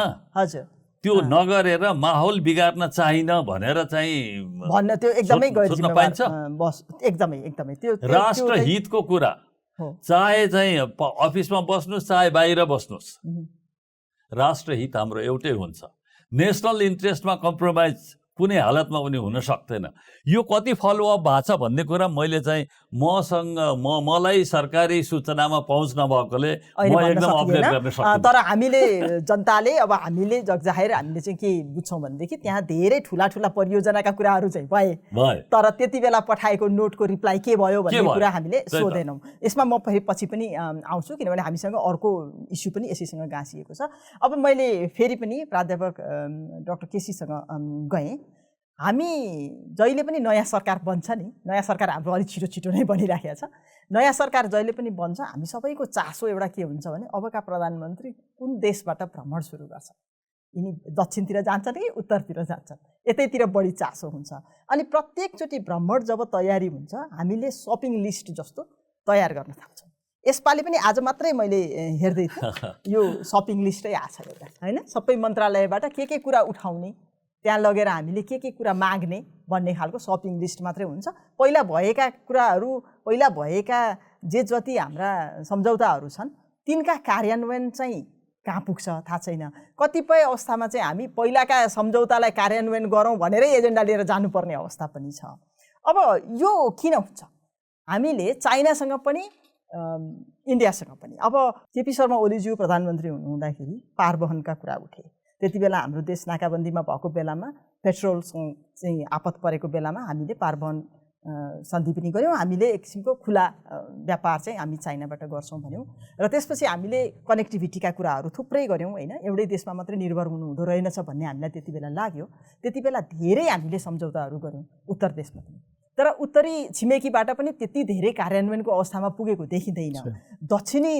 त्यो नगरेर माहौल बिगार्न चाहिन भनेर चाहिँ भन्न त्यो एकदमै गैर सोच्न जिम्मेवार पाइन्छ। बस एकदमै एकदमै त्यो राष्ट्र हितको कुरा चाहे चाहिँ अफिसमा बस्नुहोस् चाहे बाहिर बस्नुहोस्, राष्ट्र हित हाम्रो एउटै हुन्छ। नेसनल इन्ट्रेस्टमा कम्प्रोमाइज कुनै हालतमा पनि हुन सक्दैन। यो कति फलोअप भएको छ भन्ने कुरा मैले चाहिँ मलाई सरकारी सूचनामा पहुँच नभएकोले म एकदम अपडेट गर्न सक्दिनँ। तर हामीले जनताले अब हामीले जगजाहेर हामीले चाहिँ के बुझ्छौँ भनेदेखि त्यहाँ धेरै ठुला ठुला परियोजनाका कुराहरू चाहिँ भए, तर त्यति बेला पठाएको नोटको रिप्लाई के भयो भन्ने कुरा हामीले सोधेनौँ। यसमा म पछि पनि आउँछु, किनभने हामीसँग अर्को इस्यु पनि यसैसँग गाँसिएको छ। अब मैले फेरि पनि प्राध्यापक डाक्टर केसीसँग गएँ। हामी जहिले पनि नयाँ सरकार बन्छ नि, नयाँ सरकार हाम्रो अलिक छिटो छिटो नै बनिराखेको छ। नयाँ सरकार जहिले पनि बन्छ, हामी सबैको चासो एउटा के हुन्छ भने अबका प्रधानमन्त्री कुन देशबाट भ्रमण सुरु गर्छ, यिनी दक्षिणतिर जान्छन् कि उत्तरतिर जान्छन्, यतैतिर बढी चासो हुन्छ। अनि प्रत्येकचोटि भ्रमण जब तयारी हुन्छ हामीले सपिङ लिस्ट जस्तो तयार गर्न थाल्छौँ। यसपालि पनि आज मात्रै मैले हेर्दै थिएँ, यो सपिङ लिस्टै आएको छ एउटा, होइन? सबै मन्त्रालयबाट के कुरा उठाउने, त्यहाँ लगेर हामीले के कुरा माग्ने भन्ने खालको सपिङ लिस्ट मात्रै हुन्छ। पहिला भएका कुराहरू, पहिला भएका जे जति हाम्रा सम्झौताहरू छन् तिनका कार्यान्वयन चाहिँ कहाँ पुग्छ थाहा छैन। कतिपय अवस्थामा चाहिँ हामी पहिलाका सम्झौतालाई कार्यान्वयन गरौँ भनेरै एजेन्डा लिएर जानुपर्ने अवस्था पनि छ। अब यो किन हुन्छ? हामीले चाइनासँग पनि इन्डियासँग पनि, अब केपी शर्मा ओलीज्यू प्रधानमन्त्री हुनुहुँदाखेरि पारवहनका कुरा उठे। त्यति बेला हाम्रो देश नाकाबन्दीमा भएको बेलामा, पेट्रोलसँग चाहिँ आपत परेको बेलामा हामीले पारवहन सन्धि पनि गऱ्यौँ। हामीले एक किसिमको खुला व्यापार चाहिँ हामी चाइनाबाट गर्छौँ भन्यौँ र त्यसपछि हामीले कनेक्टिभिटीका कुराहरू थुप्रै गऱ्यौँ, होइन? एउटै देशमा मात्रै निर्भर हुनु हुँदो रहेनछ भन्ने हामीलाई त्यति बेला लाग्यो। त्यति बेला धेरै हामीले सम्झौताहरू गऱ्यौँ उत्तर देशमा पनि, तर उत्तरी छिमेकीबाट पनि त्यति धेरै कार्यान्वयनको अवस्थामा पुगेको देखिँदैन। दक्षिणी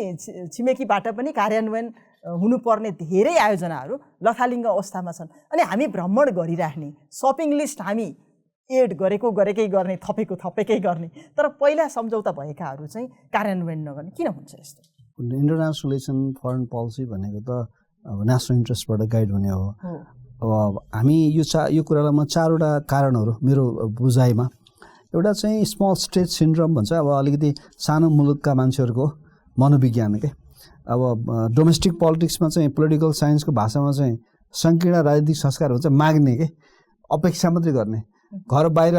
छिमेकीबाट पनि कार्यान्वयन हुनुपर्ने धेरै आयोजनाहरू लथालिङ्ग अवस्थामा छन्। अनि हामी भ्रमण गरिराख्ने, सपिङ लिस्ट हामी एड गरेकै गर्ने, थपेकै गर्ने, तर पहिला सम्झौता भएकाहरू चाहिँ कार्यान्वयन नगर्ने किन हुन्छ यस्तो? इन्टरनेसनल रिलेसन, फरेन पोलिसी भनेको त अब नेसनल इन्ट्रेस्टबाट गाइड हुने हो। अब हामी यो कुरालाई म चारवटा कारणहरू मेरो बुझाइमा, एउटा चाहिँ स्मल स्टेट सिन्ड्रोम भन्छ। अब अलिकति सानो मुलुकका मान्छेहरूको मनोविज्ञान के, अब डोमेस्टिक पोलिटिक्समा चाहिँ पोलिटिकल साइन्सको भाषामा चाहिँ सङ्कीर्ण राजनीतिक संस्कार भन्छ, माग्ने के, अपेक्षा मात्रै गर्ने, घर बाहिर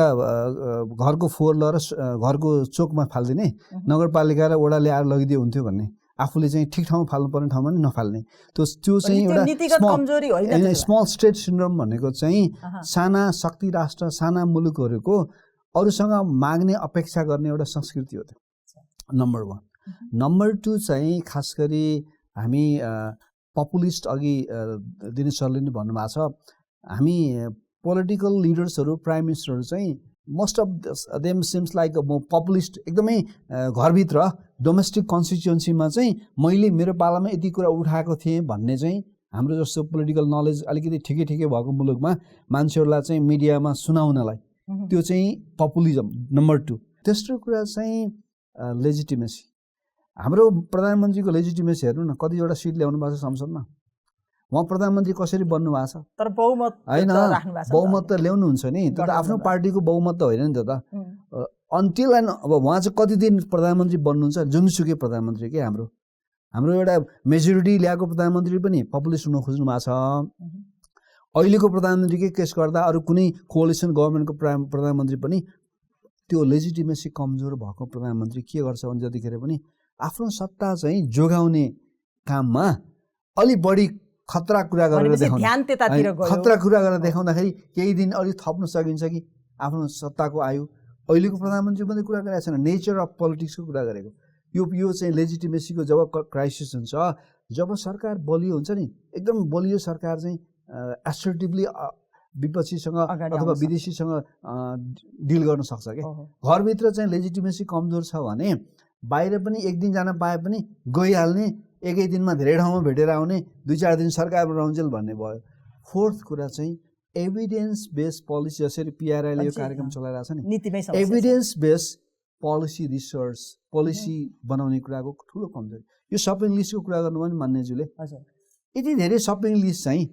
घरको फोहोर लगेर घरको चोकमा फालिदिने, नगरपालिका र वडा ल्याएर लगिदियो हुन्थ्यो भन्ने, आफूले चाहिँ ठिक ठाउँमा फाल्नुपर्ने ठाउँमा नि नफाल्ने, त्यो चाहिँ एउटा स्मल स्टेट सिन्ड्रोम भनेको चाहिँ साना शक्ति राष्ट्र, साना मुलुकहरूको अरूसँग माग्ने अपेक्षा गर्ने एउटा संस्कृति हो। त्यो नम्बर 1। नम्बर 2 चाहिँ खास गरी हामी पपुलिस्ट, अघि दिनेश सरले नि भन्नुभएको छ, हामी पोलिटिकल लिडर्सहरू, प्राइम मिनिस्टरहरू चाहिँ most of them seems like populist, एकदमै घरभित्र डोमेस्टिक कन्स्टिट्युन्सीमा चाहिँ मैले मेरो पालामा यति कुरा उठाएको थिएँ भन्ने चाहिँ हाम्रो जस्तो पोलिटिकल नलेज अलिकति ठिकै भएको मुलुकमा मान्छेहरूलाई चाहिँ मिडियामा सुनाउनलाई, त्यो चाहिँ पपुलिजम नम्बर 2। तेस्रो कुरा चाहिँ लेजिटिमेसी। हाम्रो प्रधानमन्त्रीको लेजिटिमेसी हेर्नु न, कतिवटा सिट ल्याउनु भएको छ संसदमा, उहाँ प्रधानमन्त्री कसरी बन्नु भएको छ, तर बहुमत होइन, बहुमत त ल्याउनुहुन्छ नि, तर आफ्नो पार्टीको बहुमत त होइन नि त। अन्टिल एन्ड अब उहाँ चाहिँ कति दिन प्रधानमन्त्री बन्नुहुन्छ, जुनसुकै प्रधानमन्त्री के, हाम्रो एउटा मेजोरिटी ल्याएको प्रधानमन्त्री पनि पपुलिस्ट हुन खोज्नु भएको छ। अहिलेको प्रधानमन्त्रीकै केस गर्दा अरू कुनै कोअलिसन गभर्मेन्टको प्रधानमन्त्री पनि त्यो लेजिटिमेसी कमजोर भएको प्रधानमन्त्री के गर्छ भने जतिखेर पनि आफ्नो सत्ता चाहिँ जोगाउने काममा अलि बढी खतरा कुरा गरेर देखाउँदाखेरि केही दिन अलिक थप्न सकिन्छ कि आफ्नो सत्ताको आयु। अहिलेको प्रधानमन्त्री पनि कुरा गरेको छैन, नेचर अफ पोलिटिक्सको कुरा गरेको। यो चाहिँ लेजिटिमेसीको जब क्राइसिस हुन्छ, जब सरकार बलियो हुन्छ नि, एकदम बलियो सरकार चाहिँ एसर्टिभली विपक्षीसँग अथवा विदेशीसँग डिल गर्न सक्छ क्या। घरभित्र चाहिँ लेजिटिमेसी कमजोर छ भने बाहिर पनि एक दिन जान पाए पनि गइहाल्ने, एकै दिनमा धेरै ठाउँमा भेटेर आउने, 2-4 दिन सरकारमा रहन्जेल भन्ने भयो। फोर्थ कुरा चाहिँ एभिडेन्स बेस्ड पोलिसी, जसरी पिआरआईले यो कार्यक्रम चलाइरहेको छ नि, evidence based policy research, policy बनाउने कुराको ठुलो कमजोरी। यो सपिङ लिस्टको कुरा गर्नु भने मान्यज्यूले, यति धेरै सपिङ लिस्ट चाहिँ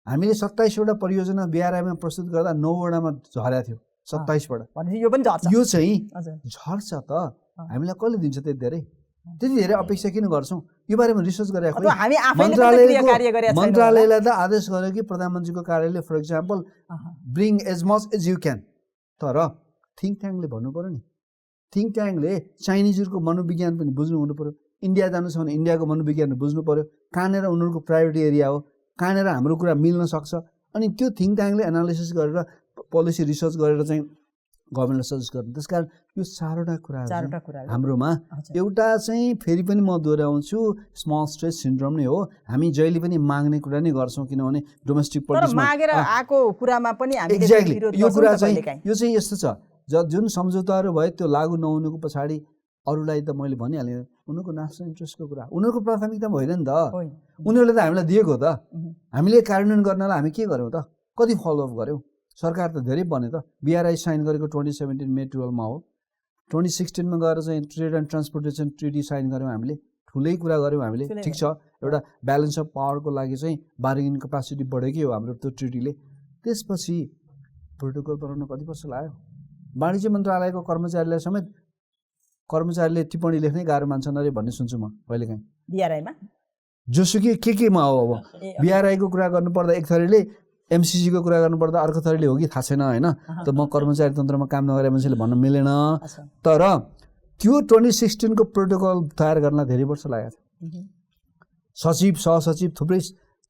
हामीले 27वटा परियोजना बिआरआईमा प्रस्तुत गर्दा 9वटामा झरेको थियो 27बाट। यो पनि झर्छ, यो चाहिँ झर्छ त। हामीलाई कसले दिन्छ त्यति धेरै अपेक्षा किन गर्छौँ? यो बारेमा रिसर्च गरेको मन्त्रालयले त आदेश गर्यो कि प्रधानमन्त्रीको कार्यालयले for example bring as much as you can. तर थिङ्क ट्याङ्कले भन्नु पऱ्यो नि, थिङ्क ट्याङ्कले चाइनिजहरूको मनोविज्ञान पनि बुझ्नु हुनु पऱ्यो। इन्डिया जानु छ भने इन्डियाको मनोविज्ञान बुझ्नु पऱ्यो। कहाँनिर उनीहरूको प्रायोरिटी एरिया हो, कहाँनिर हाम्रो कुरा मिल्न सक्छ। अनि त्यो थिङ्क ट्याङ्कले एनालिसिस गरेर पोलिसी रिसर्च गरेर चाहिँ गभर्मेन्टलाई सजेस्ट गर्नु। त्यस कारण यो चारवटा कुरा हाम्रोमा एउटा चाहिँ फेरि पनि म दोहोऱ्याउँछु स्मल स्टेट सिन्ड्रोम नै हो। हामी जहिले पनि माग्ने कुरा नै गर्छौँ, किनभने डोमेस्टिक पोलिटिक्समा एक्ज्याक्टली यो कुरा चाहिँ यो चाहिँ यस्तो छ, जुन सम्झौताहरू भयो त्यो लागू नहुनुको पछाडि अरूलाई त मैले भनिहालेँ उनीहरूको नेसनल इन्ट्रेस्टको कुरा, उनीहरूको प्राथमिकता होइन नि त। उनीहरूले त हामीलाई दिएको त, हामीले कार्यान्वयन गर्नलाई हामी के गर्यौँ त, कति फलोअप गऱ्यौँ? सरकार त धेरै बन्यो त। बिआरआई साइन गरेको 2017 मे 12मा हो। 2016मा गएर चाहिँ trade and transportation treaty sign गऱ्यौँ हामीले, ठुलै कुरा गऱ्यौँ हामीले। ठिक छ, एउटा ब्यालेन्स अफ पावरको लागि चाहिँ बार्गेनिङ क्यापासिटी बढेकै हो हाम्रो त्यो ट्रिटीले। त्यसपछि प्रोटोकल बनाउन कति वर्ष लाग्यो? वाणिज्य मन्त्रालयको कर्मचारीलाई समेत कर्मचारीले टिप्पणी लेख्नै गाह्रो मान्छन् अरे भन्ने सुन्छु म कहिलेकाहीँ बिआरआईमा। जोसुकै केमा हो, अब बिआरआईको कुरा गर्नुपर्दा एक थरीले, एमसिसीको कुरा गर्नुपर्दा अर्को थरीले हो कि थाहा छैन होइन। त म कर्मचारी तन्त्रमा काम नगरे मान्छेले भन्न मिलेन। तर त्यो 2016को प्रोटोकल तयार गर्न धेरै वर्ष लागेको थियो। सचिव सहसचिव थुप्रै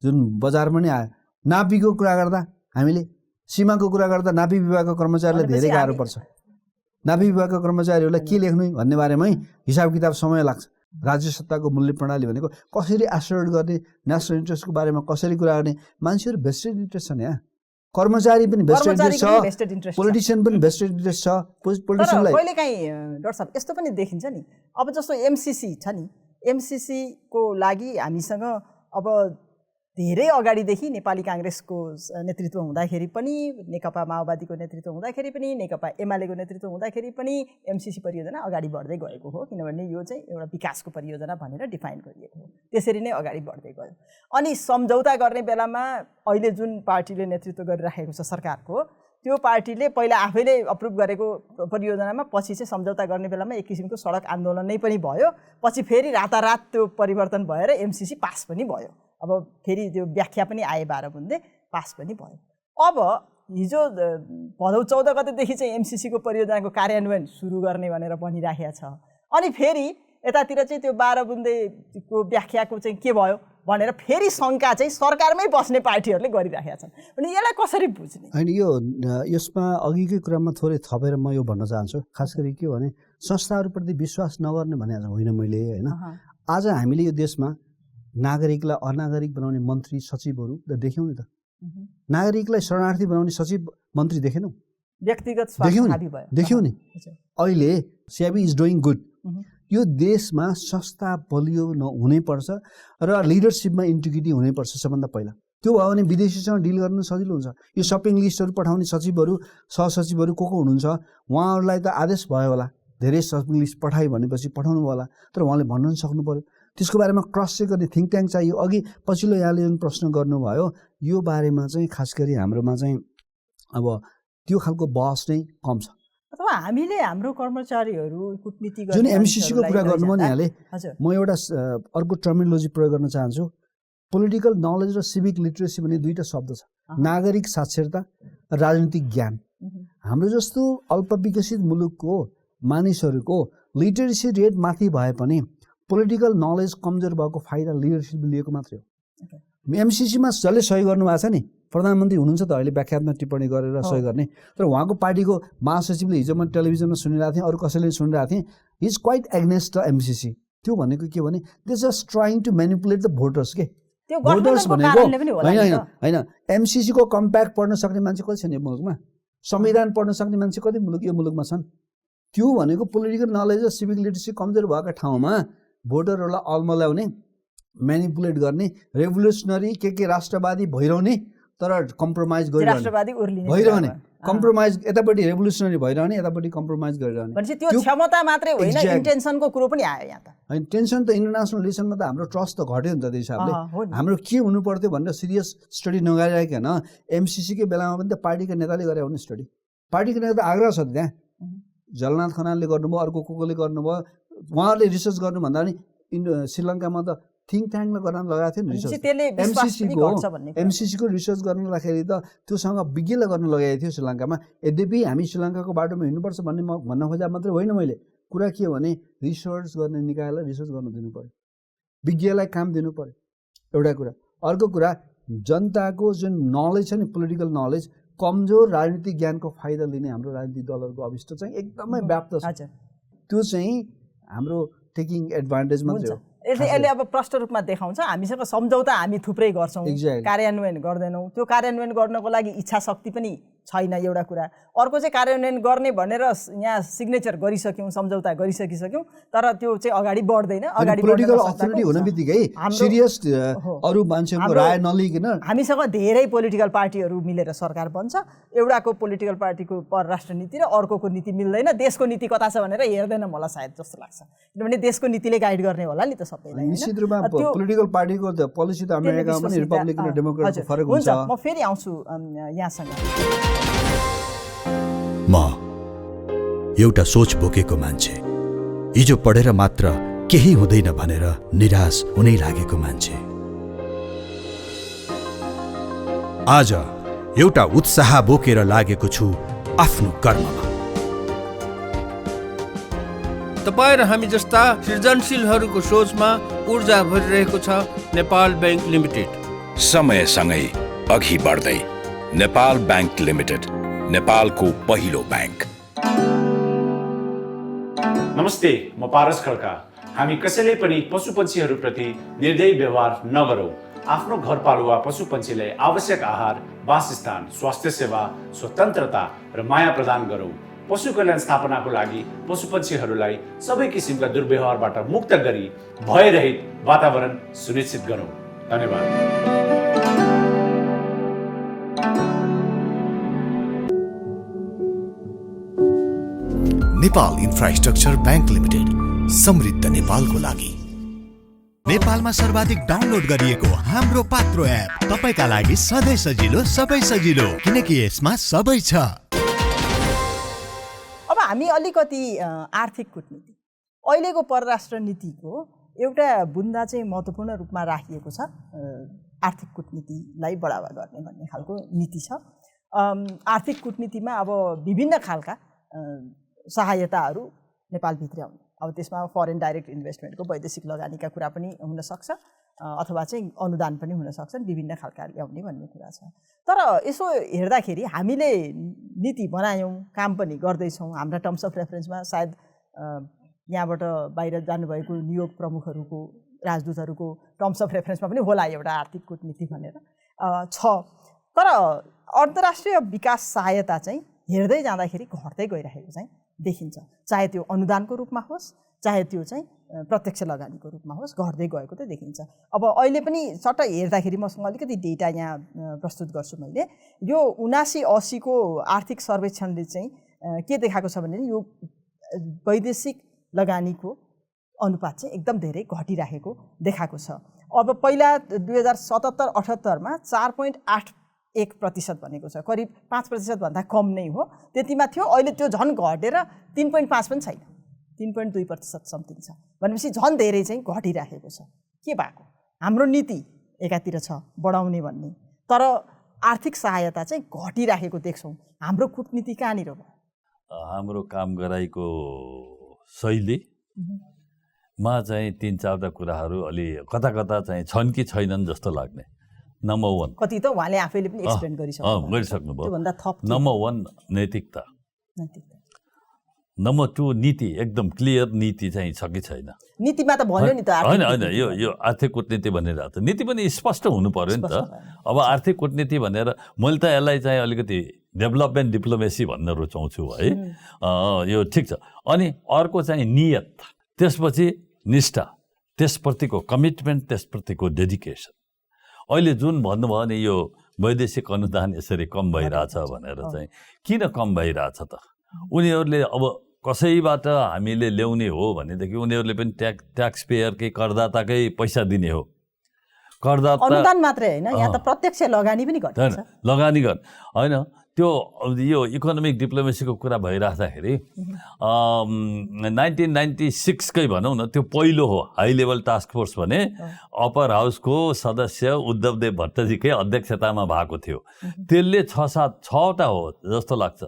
जुन बजारमा नै आयो। नापीको कुरा गर्दा हामीले सीमाको कुरा गर्दा नापी विभागको कर्मचारीलाई धेरै गाह्रो पर्छ। नापी विभागको कर्मचारीहरूलाई के लेख्नु भन्ने बारेमै हिसाब किताब समय लाग्छ। राज्य सत्ताको मूल्य प्रणाली भनेको कसरी एसर्ट गर्ने, नेसनल इन्ट्रेस्टको बारेमा कसरी कुरा गर्ने। मान्छेहरू भेस्टेड इन्ट्रेस्ट छन् यहाँ, कर्मचारी पनि भेस्टेड इन्ट्रेस्ट छ, पोलिटिसियन पनि भेस्टेड इन्ट्रेस्ट छ। पोलिटिसियनलाई कहिलेकाहीँ डाक्टर साहब यस्तो पनि देखिन्छ नि, अब जस्तो एमसिसी छ नि, एमसिसीको लागि हामीसँग अब धेरै अगाडिदेखि नेपाली काङ्ग्रेसको नेतृत्व हुँदाखेरि पनि, नेकपा माओवादीको नेतृत्व हुँदाखेरि पनि, नेकपा एमालेको नेतृत्व हुँदाखेरि पनि एमसिसी परियोजना अगाडि बढ्दै गएको हो। किनभने यो चाहिँ एउटा विकासको परियोजना भनेर डिफाइन गरिएको हो, त्यसरी नै अगाडि बढ्दै गयो। अनि सम्झौता गर्ने बेलामा अहिले जुन पार्टीले नेतृत्व गरिराखेको छ सरकारको, त्यो पार्टीले पहिला आफैले अप्रुभ गरेको परियोजनामा पछि चाहिँ सम्झौता गर्ने बेलामा एक किसिमको सडक आन्दोलन नै पनि भयो। पछि फेरि रातारात त्यो परिवर्तन भएर एमसिसी पास पनि भयो। अब फेरि त्यो व्याख्या पनि आए 12 बुन्दे पास पनि भयो। अब हिजो भदौ 14 गतेदेखि चाहिँ एमसिसीको परियोजनाको कार्यान्वयन सुरु गर्ने भनेर भनिराखेको छ। अनि फेरि यतातिर चाहिँ त्यो 12 बुन्देको व्याख्याको चाहिँ के भयो भनेर फेरि शङ्का चाहिँ सरकारमै बस्ने पार्टीहरूले गरिराखेका छन्। अनि यसलाई कसरी बुझ्ने? होइन, यो यसमा अघिकै कुरामा थोरै थपेर म यो भन्न चाहन्छु। खास गरी के भने संस्थाहरूप्रति विश्वास नगर्ने भने होइन मैले होइन। आज हामीले यो देशमा नागरिकलाई अनागरिक बनाउने मन्त्री सचिवहरू त देख्यौँ नि त। नागरिकलाई शरणार्थी बनाउने सचिव मन्त्री देखेनौँ? व्यक्तिगत देख्यौँ नि। अहिले सिआइबी इज डुइङ गुड। यो देशमा संस्था बलियो हुनैपर्छ र लिडरसिपमा इन्टिग्रिटी हुनैपर्छ सबभन्दा पहिला। त्यो भयो भने विदेशीसँग डिल गर्नु सजिलो हुन्छ। यो सपिङ लिस्टहरू पठाउने सचिवहरू सहसचिवहरू को हुनुहुन्छ उहाँहरूलाई त आदेश भयो होला, धेरै सपिङ लिस्ट पठायो भनेपछि पठाउनु भयो होला, तर उहाँले भन्नु पनि सक्नु पऱ्यो। त्यसको बारेमा क्रस चेक गर्ने थिङ्क ट्याङ्क चाहियो। अघि पछिल्लो यहाँले जुन प्रश्न गर्नुभयो यो बारेमा चाहिँ खास गरी हाम्रोमा चाहिँ अब त्यो खालको बहस नै कम छ। अथवा हामीले हाम्रो कर्मचारीहरू कूटनीति जुन एमसिसीको कुरा गर्नुभयो नि यहाँले, म एउटा अर्को टर्मिनोलोजी प्रयोग गर्न चाहन्छु। पोलिटिकल नलेज र सिभिक लिटरेसी भन्ने दुईवटा शब्द छ। नागरिक साक्षरता र राजनीतिक ज्ञान। हाम्रो जस्तो अल्पविकसित मुलुकको मानिसहरूको लिटरेसी रेट माथि भए पनि पोलिटिकल नलेज कमजोर भएको फाइदा लिडरसिप लिएको मात्रै हो। एमसिसीमा जसले सही गर्नुभएको छ नि, प्रधानमन्त्री हुनुहुन्छ त अहिले व्याख्यात्मक टिप्पणी गरेर सही गर्ने, तर उहाँको पार्टीको महासचिवले हिजो म टेलिभिजनमा सुनिरहेको थिएँ, अरू कसैले सुनिरहेको थिएँ, he is quite against the MCC. त्यो भनेको के भने they just trying to manipulate the voters के। भोटर्स भनेको होइन एमसिसीको कम्प्याक्ट पढ्न सक्ने मान्छे कति छन् यो मुलुकमा? संविधान पढ्न सक्ने मान्छे कति यो मुलुकमा छन्? त्यो भनेको पोलिटिकल नलेज र सिभिक लिटरेसी कमजोर भएको ठाउँमा भोटरहरूलाई अल्मल्याउने, म्यानिपुलेट गर्ने, रेभोल्युसनरी के राष्ट्रवादी भइरहने तर कम्प्रोमाइज गरिरहने राष्ट्रवादी उर्लिने भइरहने कम्प्रोमाइज यतापट्टि रेभोल्युसनरी भइरहने यतापटि कम्प्रोमाइज गरिरहने भनेपछि त्यो क्षमता मात्रै होइन इन्टेन्सनको कुरो पनि आयो यहाँ त होइन टेन्सन त इन्टरनेसनल रिलेसनमा त हाम्रो ट्रस्ट त घट्यो नि त त्यो हिसाबले हाम्रो के हुनु पर्थ्यो भनेर सिरियस स्टडी नगरिरहेकन एमसिसीकै बेलामा पनि त पार्टीका नेताले गरे हो नि स्टडी पार्टीको नेता आग्रह छ त्यहाँ जलनाथ खनालले गर्नुभयो अर्को कोले गर्नुभयो उहाँहरूले रिसर्च गर्नुभन्दा पनि श्रीलङ्कामा त थिङ्क ट्याङ्कमा गर्न लगाएको थियो नि रिसर्च एमसिसीको रिसर्च गर्नलाई त त्योसँग विज्ञले गर्न लगाएको थियो श्रीलङ्कामा यद्यपि हामी श्रीलङ्काको बाटोमा हिँड्नुपर्छ भन्ने भन्न खोजा मात्रै होइन मैले कुरा के हो भने रिसर्च गर्ने निकायलाई रिसर्च गर्न दिनु पर्यो विज्ञलाई काम दिनु पर्यो एउटा कुरा अर्को कुरा जनताको जुन नलेज छ नि पोलिटिकल नलेज कमजोर राजनीतिक ज्ञानको फाइदा लिने हाम्रो राजनीतिक दलहरूको अभिष्ट चाहिँ एकदमै व्याप्त छ त्यो चाहिँ हाम्रो टेकिङ एडभान्टेज मात्रै हो यसले अब प्रष्ट रूपमा देखाउँछ हामीसँग सम्झौता हामी थुप्रै गर्छौँ कार्यान्वयन गर्दैनौँ त्यो कार्यान्वयन गर्नको लागि इच्छा शक्ति पनि छैन एउटा कुरा अर्को चाहिँ कार्यान्वयन गर्ने भनेर यहाँ सिग्नेचर गरिसक्यौँ सम्झौता गरिसकिसक्यौँ तर त्यो चाहिँ अगाडि बढ्दैन अगाडि पोलिटिकल अथोरिटी हुन बित्तिकै सिरियस अरू मान्छेको राय नलिकन हामीसँग धेरै पोलिटिकल पार्टीहरू मिलेर सरकार बन्छ एउटाको पोलिटिकल पार्टीको परराष्ट्र नीति र अर्कोको नीति मिल्दैन देशको नीति कता छ भनेर हेर्दैन मलाई सायद जस्तो लाग्छ किनभने देशको नीतिले गाइड गर्ने होला नि त सबैलाई निश्चित रूपमा पोलिटिकल पार्टीको त पोलिसी त अमेरिकामा पनि रिपब्लिकन र डेमोक्रेटको फरक हुन्छ म फेरि आउँछु यहाँसँग म एउटा सोच बोकेको मान्छे हिजो पढेर मात्र केही हुँदैन भनेर निराश हुनै लागेको मान्छे आज एउटा उत्साह बोकेर लागेको छु आफ्नो कर्ममा तपाईँ र हामी जस्ता सृजनशीलहरूको सोचमा ऊर्जा भरिरहेको छ नेपाल बैंक लिमिटेड समयसँगै अघि बढ्दै नेपाल बैंक लिमिटेड नेपालको पहिलो बैंक नमस्ते म पारस खड्का हामी कसैले पनि पशुपन्छीहरूप्रति निर्दयी व्यवहार नगरौँ आफ्नो घरपालुवा पशुपन्छीलाई आवश्यक आहार वासस्थान स्वास्थ्य सेवा स्वतन्त्रता र माया प्रदान गरौँ पशु कल्याण स्थापनाको लागि पशुपन्छीहरूलाई सबै किसिमका दुर्व्यवहारबाट मुक्त गरी भयरहित वातावरण सुनिश्चित गरौँ धन्यवाद नेपाल इन्फ्रास्ट्रक्चर बैंक लिमिटेड समृद्ध नेपालको लागि नेपालमा सर्वाधिक डाउनलोड गरिएको हाम्रो पात्रो एप तपाईका लागि सधैँ सजिलो सबै सजिलो किनकि यसमा सबै छ अब हामी अलिकति आर्थिक कूटनीति अहिलेको परराष्ट्र नीतिको एउटा बुन्दा चाहिँ महत्त्वपूर्ण रूपमा राखिएको छ आर्थिक कूटनीतिलाई बढावा गर्ने भन्ने खालको नीति छ आर्थिक कूटनीतिमा अब विभिन्न खालका सहायताहरू नेपालभित्र आउने अब त्यसमा फरेन डाइरेक्ट इन्भेस्टमेन्टको वैदेशिक लगानीका कुरा पनि हुनसक्छ अथवा चाहिँ अनुदान पनि हुनसक्छन् विभिन्न खालका ल्याउने भन्ने कुरा छ तर यसो हेर्दाखेरि हामीले नीति बनायौँ काम पनि गर्दैछौँ हाम्रा टर्म्स अफ रेफरेन्समा सायद यहाँबाट बाहिर जानुभएको नियोग प्रमुखहरूको राजदूतहरूको टर्म्स अफ रेफरेन्समा पनि होला एउटा आर्थिक कूटनीति भनेर छ तर अन्तर्राष्ट्रिय विकास सहायता चाहिँ हेर्दै जाँदाखेरि घट्दै गइरहेको चाहिँ देखिन्छ चाहे त्यो अनुदानको रूपमा होस् चाहे त्यो चाहिँ प्रत्यक्ष लगानीको रूपमा होस् घट्दै गएको त देखिन्छ अब अहिले पनि सट्ट हेर्दाखेरि मसँग अलिकति डेटा यहाँ प्रस्तुत गर्छु मैले यो 79-80 को आर्थिक सर्वेक्षणले चाहिँ के देखाएको छ भने यो वैदेशिक लगानीको अनुपात चाहिँ एकदम धेरै घटिरहेको देखाएको छ अब पहिला 2077-78 मा 4.81% भनेको छ करिब 5% भन्दा कम नै हो त्यतिमा थियो अहिले त्यो झन् घटेर 3.5 पनि छैन 3.2% समथिङ छ भनेपछि झन् धेरै चाहिँ घटिरहेको छ के भएको हाम्रो नीति एकातिर छ बढाउने भन्ने तर आर्थिक सहायता चाहिँ घटिरहेको देख्छौँ हाम्रो कूटनीति कहाँनिर भयो हाम्रो काम गराइको शैलीमा चाहिँ 3-4 कुराहरू अलि कता कता चाहिँ छन् कि छैनन् जस्तो लाग्ने नम्बर 1 कति त उहाँले आफैले पनि एक्सप्लेन गरिसक्नुभयो नम्बर 1 नैतिकता नम्बर 2 नीति एकदम क्लियर नीति चाहिँ छ कि छैन नीतिमा त भन्यो नि त होइन यो आर्थिक कूटनीति भनेर त नीति पनि स्पष्ट हुनु पर्यो नि त अब आर्थिक कूटनीति भनेर मैले त यसलाई चाहिँ अलिकति डेभलपमेन्ट डिप्लोमेसी भन्न रुचाउँछु है यो ठिक छ अनि अर्को चाहिँ नियत त्यसपछि निष्ठा त्यसप्रतिको कमिटमेन्ट त्यसप्रतिको डेडिकेसन अहिले जुन भन्नुभयो नि यो वैदेशिक अनुदान यसरी कम भइरहेछ भनेर चाहिँ किन कम भइरहेछ त? उनीहरूले अब कसैबाट हामीले ल्याउने हो भनेदेखि उनीहरूले पनि ट्याक्स पेयरकै करदाताकै पैसा दिने हो। करदाता अनुदान मात्रै होइन, यहाँ त प्रत्यक्ष लगानी पनि गर्छ। लगानी गर्न होइन, त्यो यो इकोनोमिक डिप्लोमेसीको कुरा भइराख्दाखेरि 1996 कै भनौँ न, त्यो पहिलो हो हाई लेभल टास्क फोर्स भने अप्पर हाउसको सदस्य उद्धवदेव भट्टजीकै अध्यक्षतामा भएको थियो। त्यसले 6-7 हो जस्तो लाग्छ।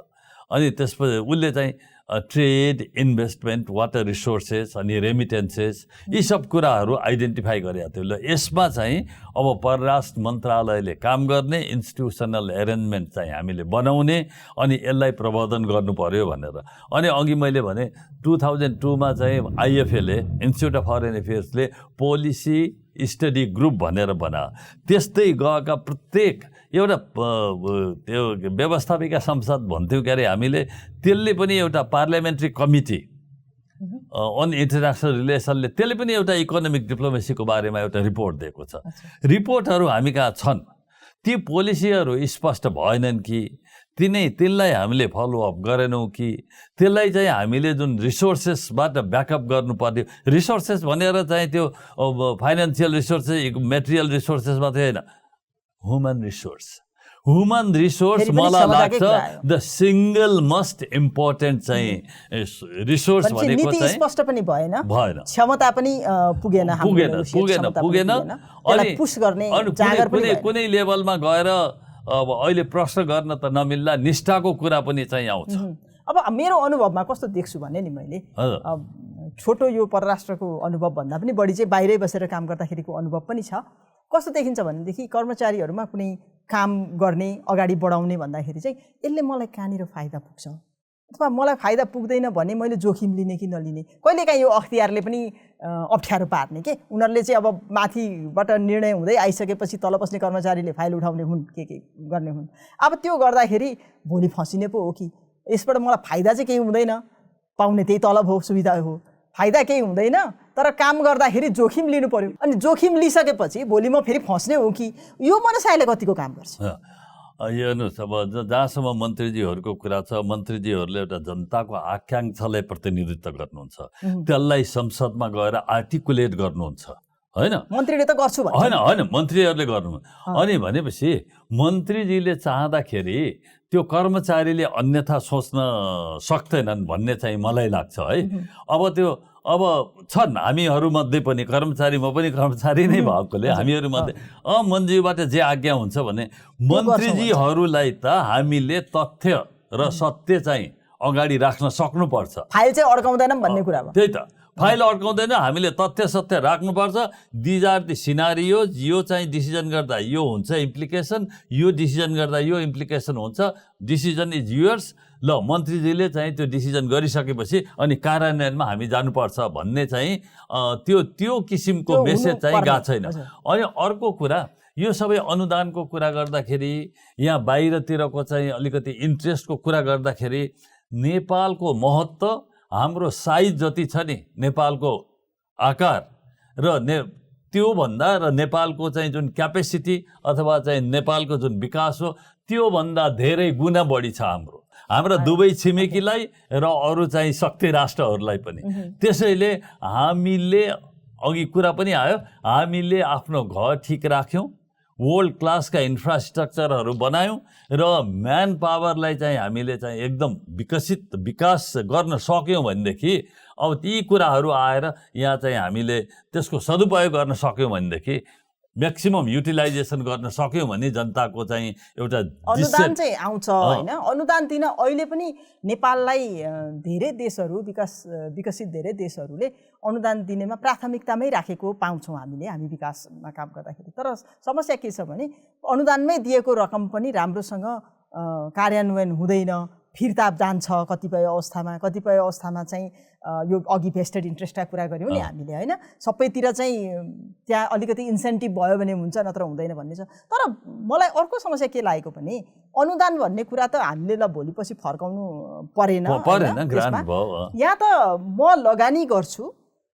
अनि त्यसपछि उसले चाहिँ ट्रेड, इन्भेस्टमेन्ट, वाटर रिसोर्सेस अनि रेमिटेन्सेस यी सब कुराहरू आइडेन्टिफाई गरेका थियो। ल यसमा चाहिँ अब परराष्ट्र मन्त्रालयले काम गर्ने, इन्स्टिट्युसनल एरेन्जमेन्ट चाहिँ हामीले बनाउने अनि यसलाई प्रबन्धन गर्नु पर्यो भनेर। अनि अघि मैले भने 2002 मा चाहिँ आइएफएले, इन्स्टिट्युट अफ फरेन अफेयर्सले पोलिसी स्टडी ग्रुप भनेर बनायो। त्यस्तै गएका प्रत्येक एउटा त्यो व्यवस्थापिका संसद भन्थ्यौँ के अरे हामीले, त्यसले पनि एउटा पार्लियामेन्ट्री कमिटी अन इन्टरनेसनल रिलेसनले त्यसले पनि एउटा इकोनोमिक डिप्लोमेसीको बारेमा एउटा रिपोर्ट दिएको छ। रिपोर्टहरू हामी कहाँ छन्, ती पोलिसीहरू स्पष्ट भएनन् कि तिनलाई हामीले फलोअप गरेनौँ कि त्यसलाई चाहिँ हामीले जुन रिसोर्सेसबाट ब्याकअप गर्नुपर्ने, रिसोर्सेस भनेर चाहिँ त्यो फाइनेन्सियल रिसोर्सेस, मेटेरियल रिसोर्सेस मात्रै होइन, ह्युमन रिसोर्स मलाई लाग्छ द सिंगल मोस्ट इम्पोर्टेन्ट चाहिँ रिसोर्स भनेको चाहिँ स्पष्ट पनि भएन, क्षमता पनि पुगेन। अनि पुश गर्ने जागर पनि कुनै लेभलमा गएर अब अहिले प्रश्न गर्न त नमिल्ला, निष्ठाको कुरा पनि चाहिँ आउँछ। अब मेरो अनुभवमा कस्तो देख्छु भने नि, मैले छोटो यो परराष्ट्रको अनुभव भन्दा पनि बढी चाहिँ बाहिरै बसेर काम गर्दाखेरिको अनुभव पनि छ। कस्तो देखिन्छ भनेदेखि कर्मचारीहरूमा कुनै काम गर्ने, अगाडि बढाउने भन्दाखेरि चाहिँ यसले मलाई कहाँनिर फाइदा पुग्छ अथवा मलाई फाइदा पुग्दैन भने मैले जोखिम लिने कि नलिने, कहिलेकाहीँ यो अख्तियारले पनि अप्ठ्यारो पार्ने के। उनीहरूले चाहिँ अब माथिबाट निर्णय हुँदै आइसकेपछि तल बस्ने कर्मचारीले फाइल उठाउने हुन्, के गर्ने हुन्। अब त्यो गर्दाखेरि भोलि फसिने पो हो कि यसबाट मलाई फाइदा चाहिँ केही हुँदैन, पाउने त्यही तलब हो, सुविधा हो, फाइदा केही हुँदैन, तर काम गर्दाखेरि जोखिम लिनु पर्यो। अनि जोखिम लिइसकेपछि भोलि म फेरि फस्ने हो कि, यो मनसायले कतिको काम गर्छ? यो हेर्नुहोस्, अब जहाँसम्म मन्त्रीजीहरूको कुरा छ, मन्त्रीजीहरूले एउटा जनताको आकाङ्क्षालाई प्रतिनिधित्व गर्नुहुन्छ, त्यसलाई संसदमा गएर आर्टिकुलेट गर्नुहुन्छ, होइन? मन्त्रीले त गर्छु भन्छ, होइन मन्त्रीहरूले गर्नु। अनि भनेपछि मन्त्रीजीले चाहँदाखेरि त्यो कर्मचारीले अन्यथा सोच्न सक्दैनन् भन्ने चाहिँ मलाई लाग्छ है। अब छन् हामीहरूमध्ये पनि कर्मचारी, म पनि कर्मचारी नै भएकोले हामीहरूमध्ये मन्त्रीबाट जे आज्ञा हुन्छ भने मन्त्रीजीहरूलाई त हामीले तथ्य र सत्य चाहिँ अगाडि राख्न सक्नुपर्छ। फाइल चाहिँ अड्काउँदैनन् भन्ने कुरा हो। त्यही त, फाइल अड्काउँदैन, हामीले तथ्य सत्य राख्नुपर्छ। दिज आर दि सिनारियोज, यो चाहिँ डिसिजन गर्दा यो हुन्छ इम्प्लिकेसन, यो डिसिजन गर्दा यो इम्प्लिकेसन हुन्छ, डिसिजन इज युर्स। ल मन्त्रीजीले चाहिँ त्यो डिसिजन गरिसकेपछि अनि कार्यान्वयनमा हामी जानुपर्छ भन्ने चाहिँ त्यो किसिमको मेसेज चाहिँ गएको छैन। अनि अर्को कुरा, यो सबै अनुदानको कुरा गर्दाखेरि, यहाँ बाहिरतिरको चाहिँ अलिकति इन्ट्रेस्टको कुरा गर्दाखेरि नेपालको महत्त्व, हाम्रो साइज जति छ नि नेपालको आकार र त्योभन्दा र नेपालको चाहिँ जुन क्यापेसिटी अथवा चाहिँ नेपालको जुन विकास हो त्योभन्दा धेरै गुणा बढी छ हाम्रा दुवै छिमेकीलाई र अरू चाहिँ शक्ति राष्ट्रहरूलाई पनि। त्यसैले हामीले अघि कुरा पनि आयो, हामीले आफ्नो घर ठिक राख्यौँ, वर्ल्ड क्लासका इन्फ्रास्ट्रक्चरहरू बनायौँ र म्यान पावरलाई चाहिँ हामीले चाहिँ एकदम विकास गर्न सक्यौँ भनेदेखि अब ती कुराहरू आएर यहाँ चाहिँ हामीले त्यसको सदुपयोग गर्न सक्यौँ भनेदेखि म्याक्सिमम युटिलाइजेसन गर्न सक्यौँ भने जनताको चाहिँ एउटा अनुदान चाहिँ आउँछ हैन। अनुदान दिन अहिले पनि नेपाललाई धेरै देशहरू विकसित धेरै देशहरूले अनुदान दिनेमा प्राथमिकतामै राखेको पाउँछौँ हामी विकासमा काम गर्दाखेरि। तर समस्या के छ भने अनुदानमै दिएको रकम पनि राम्रोसँग कार्यान्वयन हुँदैन, फिर्ता जान्छ कतिपय अवस्थामा चाहिँ यो अघि भेस्टेड इन्ट्रेस्टका कुरा गऱ्यौँ नि हामीले हैन। सबैतिर चाहिँ त्यहाँ अलिकति इन्सेन्टिभ भयो भने हुन्छ, नत्र हुँदैन भन्ने छ। तर मलाई अर्को समस्या के लागेको भने अनुदान भन्ने कुरा त हामीले ल भोलिपछि फर्काउनु परेन। यहाँ त म लगानी गर्छु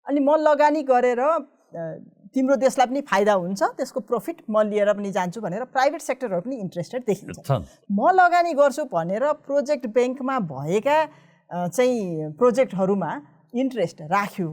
अनि म लगानी गरेर तिम्रो देशलाई पनि फाइदा हुन्छ, त्यसको प्रफिट म लिएर पनि जान्छु भनेर प्राइभेट सेक्टरहरू पनि इन्ट्रेस्टेड देखिन्छ। म लगानी गर्छु भनेर प्रोजेक्ट ब्याङ्कमा भएका चाहिँ प्रोजेक्टहरूमा इन्ट्रेस्ट राख्यो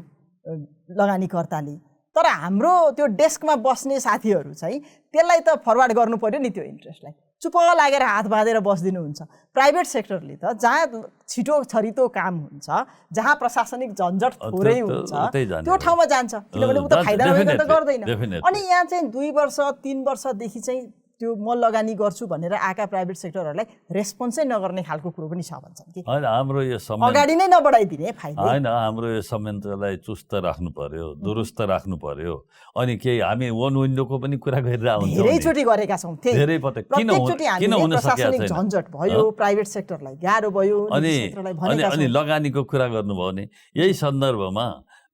लगानीकर्ताले, तर हाम्रो त्यो डेस्कमा बस्ने साथीहरू चाहिँ त्यसलाई त फरवार्ड गर्नु पर्यो नि त्यो इन्ट्रेस्टलाई, चुप लागेर हात बाँधेर बस्दिनुहुन्छ। प्राइभेट सेक्टरले त जहाँ छिटो छरितो काम हुन्छ, जहाँ प्रशासनिक झन्झट थोरै हुन्छ त्यो ठाउँमा जान्छ, किनभने ऊ त फाइदा नभइकन त गर्दैन। अनि यहाँ चाहिँ 2 वर्ष 3 वर्षदेखि चाहिँ त्यो म लगानी गर्छु भनेर आएका प्राइभेट सेक्टरहरूलाई रेस्पोन्सै नगर्ने खालको कुरो पनि छ भन्छन् कि हैन। हाम्रो यो अगाडि नै नबढाइदिने फाइदा हैन, हाम्रो यो संयन्त्रलाई चुस्त राख्नु पर्यो, दुरुस्त राख्नु पर्यो। अनि केही हामी वन विन्डोको पनि कुरा गरेर आउँछौँ, धेरैचोटि गरेका छौँ। धेरै पटक किन हुन सकेको छैन, झन्झट भयो, प्राइभेट सेक्टरलाई गाह्रो भयो, अनि लगानीको कुरा गर्नुभयो भने यही सन्दर्भमा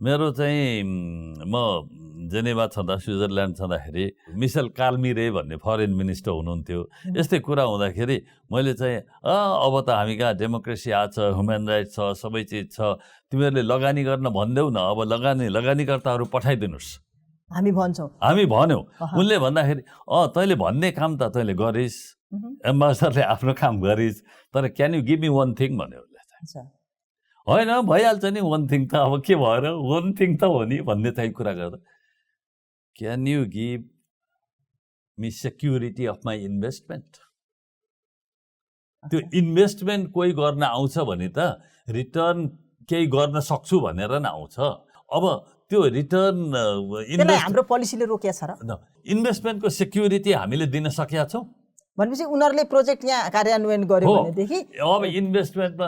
मेरो चाहिँ म जेनेभा छँदा स्विजरल्यान्ड छँदाखेरि मिसेल कार्लमिरे भन्ने फरेन मिनिस्टर हुनुहुन्थ्यो। यस्तै कुरा हुँदाखेरि मैले चाहिँ अब त हामी कहाँ डेमोक्रेसी आछ, ह्युमन राइट्स छ, सबै चिज छ, तिमीहरूले लगानी गर्न भन्देऊ न, अब लगानीकर्ताहरू पठाइदिनुहोस् हामी भन्छौँ, हामी भन्यौँ। उनले भन्दाखेरि तैँले भन्ने काम त तैँले गरिस्, एम्बासडरले आफ्नो काम गरिस्, तर can you give me one thing भन्यो उसले चाहिँ। होइन भइहाल्छ नि वान थिङ त, अब के भएर वान थिङ त हो नि भन्ने चाहिँ कुरा गर्दा can you give me security of my investment. त्यो इन्भेस्टमेन्ट कोही गर्न आउँछ भने त रिटर्न केही गर्न सक्छु भनेर न आउँछ। अब त्यो रिटर्न हाम्रो पोलिसीले रोकिया छ र इन्भेस्टमेन्टको सेक्युरिटी हामीले दिन सकेका छौँ भनेपछि उनीहरूले प्रोजेक्ट यहाँ कार्यान्वयन गर्यो भनेदेखि अब इन्भेस्टमेन्टमा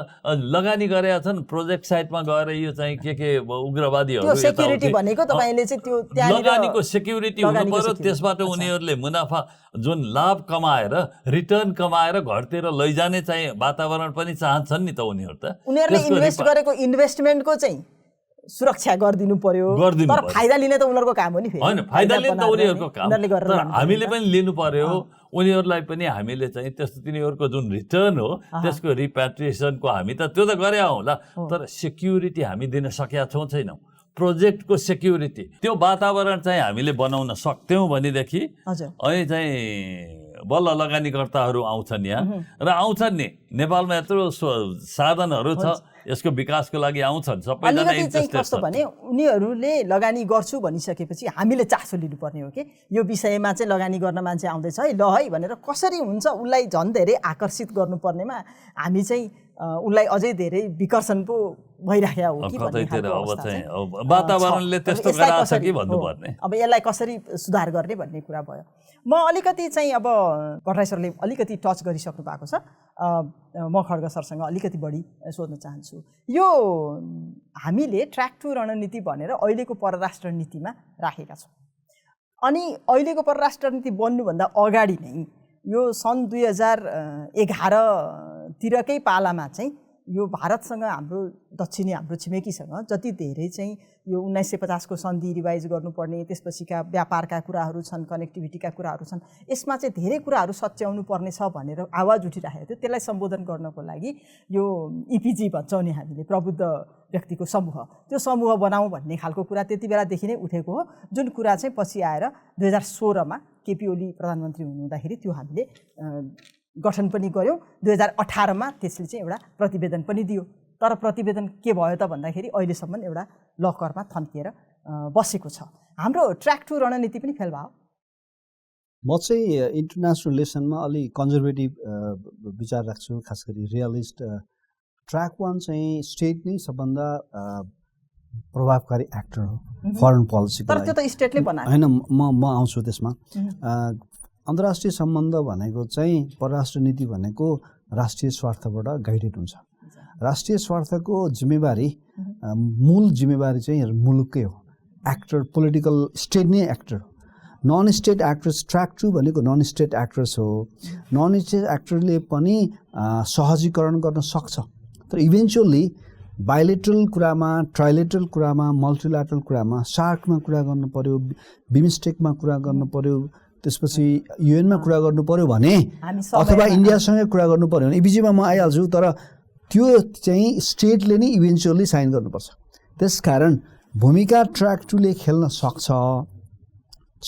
लगानी गरेका छन्, प्रोजेक्ट साइटमा गएर यो चाहिँ के उग्रवादीहरू त्यो सेक्युरिटी भनेको तपाईले चाहिँ त्यो लगानीको सेक्युरिटी हुनु पर्यो। त्यसबाट उनीहरूले मुनाफा जुन लाभ कमाएर रिटर्न कमाएर घरतिर लैजाने चाहिँ वातावरण पनि चाहन्छन् नि त उनीहरू त। उनीहरूले इन्भेस्ट गरेको इन्भेस्टमेन्टको चाहिँ सुरक्षा गरिदिनु पर्यो, तर फाइदा लिने त उनीहरूको काम हो नि। होइन, फाइदा लिने त उनीहरूको काम, तर हामीले पनि लिनु पर्यो। उनीहरूलाई पनि हामीले चाहिँ त्यस्तो तिनीहरूको जुन रिटर्न हो त्यसको रिप्याट्रिएसनको हामी त त्यो त गरे होला, तर सेक्युरिटी हामी दिन सकेका छौँ छैनौँ। प्रोजेक्टको सेक्युरिटी त्यो वातावरण चाहिँ हामीले बनाउन सक्थ्यौँ भनेदेखि अनि चाहिँ बल्ल लगानीकर्ताहरू आउँछन् यहाँ र आउँछन् नि। नेपालमा यत्रो साधनहरू छ यसको विकासको लागि आउँछन्, सबैजना इन्ट्रेस्टेड छन् भने उनीहरूले लगानी गर्छु भनिसकेपछि हामीले चासो लिनुपर्ने हो कि यो विषयमा चाहिँ लगानी गर्न मान्छे आउँदैछ है, ल है भनेर कसरी हुन्छ उसलाई झन् धेरै आकर्षित गर्नुपर्नेमा हामी चाहिँ उसलाई अझै धेरै विकर्षण पो भइराखेको हो कि कतैतिर अब चाहिँ वातावरणले त्यस्तो गराएको छ कि भन्नुपर्ने। अब यसलाई कसरी सुधार गर्ने भन्ने कुरा भयो। म अलिकति चाहिँ अब भट्टराई सरले अलिकति टच गरिसक्नु भएको छ, म खड्गा सरसँग अलिकति बढी सोध्न चाहन्छु। यो हामीले ट्र्याक टु रणनीति भनेर अहिलेको परराष्ट्र नीतिमा राखेका छौँ, अनि अहिलेको परराष्ट्र नीति बन्नुभन्दा अगाडि नै यो सन् 2011तिरकै पालामा चाहिँ यो भारतसँग हाम्रो दक्षिणी हाम्रो छिमेकीसँग जति धेरै चाहिँ यो 1950को सन्धि रिभाइज गर्नुपर्ने, त्यसपछिका व्यापारका कुराहरू छन्, कनेक्टिभिटीका कुराहरू छन्, यसमा चाहिँ धेरै कुराहरू सच्याउनु पर्ने छ भनेर आवाज उठिरहेको थियो। त्यसलाई सम्बोधन गर्नको लागि यो इपिजी भन्छौँ नि हामीले, प्रबुद्ध व्यक्तिको समूह, त्यो समूह बनाऊँ भन्ने खालको कुरा त्यति बेलादेखि नै उठेको हो, जुन कुरा चाहिँ पछि आएर 2016मा केपी ओली प्रधानमन्त्री हुनुहुँदाखेरि त्यो हामीले गठन पनि गऱ्यौँ। 2018मा त्यसले चाहिँ एउटा प्रतिवेदन पनि दियो, तर प्रतिवेदन के भयो त भन्दाखेरि अहिलेसम्म एउटा लकरमा थन्किएर बसेको छ। हाम्रो ट्र्याक टु रणनीति पनि फेल भयो। म चाहिँ इन्टरनेसनल रिलेसनमा अलि कन्जर्भेटिभ विचार राख्छु, खास गरी रियलिस्ट। ट्र्याक 1 चाहिँ स्टेट नै सबभन्दा प्रभावकारी एक्टर हो फरेन पोलिसीको लागि, तर त्यो त स्टेटले बनायो होइन। म आउँछु त्यसमा। अन्तर्राष्ट्रिय सम्बन्ध भनेको चाहिँ परराष्ट्र नीति भनेको राष्ट्रिय स्वार्थबाट गाइडेड हुन्छ। राष्ट्रिय स्वार्थको जिम्मेवारी मूल जिम्मेवारी चाहिँ मुलुककै हो, एक्टर पोलिटिकल स्टेट नै एक्टर हो। Non state actors track two भनेको नन स्टेट एक्टर्स हो। नन स्टेट एक्टरले पनि सहजीकरण गर्न सक्छ, तर इभेन्चुअली बाइलेटरल कुरामा, ट्राइलेटरल कुरामा, मल्टिल्याटरल कुरामा, सार्कमा कुरा गर्नु पर्यो, बिमस्टेकमा कुरा गर्नु पर्यो, त्यसपछि युएनमा कुरा गर्नु पर्यो भने, अथवा इन्डियासँगै कुरा गर्नु पर्यो भने इपिजीमा म आइहाल्छु, तर त्यो चाहिँ स्टेटले नै इभेन्चुअली साइन गर्नुपर्छ। त्यसकारण भूमिका ट्र्याक 2ले खेल्न सक्छ,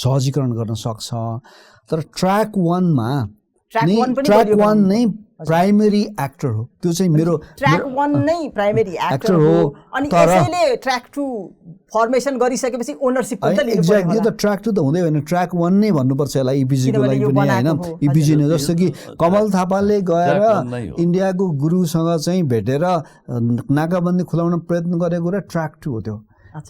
सहजीकरण गर्न सक्छ। तर ट्र्याक 1 मा ट्र्याक 1 नै प्राइमेरी एक्टर हो। त्यो चाहिँ मेरो ट्र्याक 1 नै प्राइमेरी एक्टर हो। अनि यसैले ट्र्याक 2 फर्मेसन गरिसकेपछि ओनरशिप पनि त लिनु पर्यो। एक्ज्याक्टली, त ट्र्याक 2 त हुँदै होइन, ट्र्याक 1 नै भन्नुपर्छ यसलाई इपिजी को लागि पनि हैन। इपिजी नै जस्तो कि कमल थापाले गएर इन्डियाको गुरुसँग चाहिँ भेटेर नाकाबन्दी खुलाउन प्रयत्न गरेको कुरा ट्र्याक 2 हो। त्यो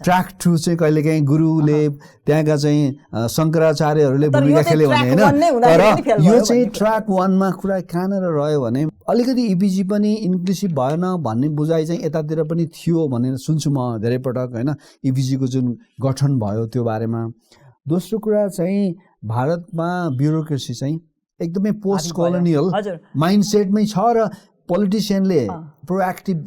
ट्र्याक 2 चाहिँ कहिलेकाहीँ गुरुले त्यहाँका चाहिँ शङ्कराचार्यहरूले भूमिका खेल्यो भने होइन। तर यो चाहिँ ट्र्याक 1 मा कुरा कहाँनिर रह्यो भने अलिकति इपिजी पनि इन्क्लुसिभ भएन भन्ने बुझाइ चाहिँ यतातिर पनि थियो भनेर सुन्छु म धेरै पटक होइन, इपिजी को जुन गठन भयो त्यो बारेमा। दोस्रो कुरा चाहिँ भारतमा ब्युरोक्रेसी चाहिँ एकदमै पोस्ट कोलोनियल माइन्डसेटमै छ र पोलिटिसियनले प्रोएक्टिभ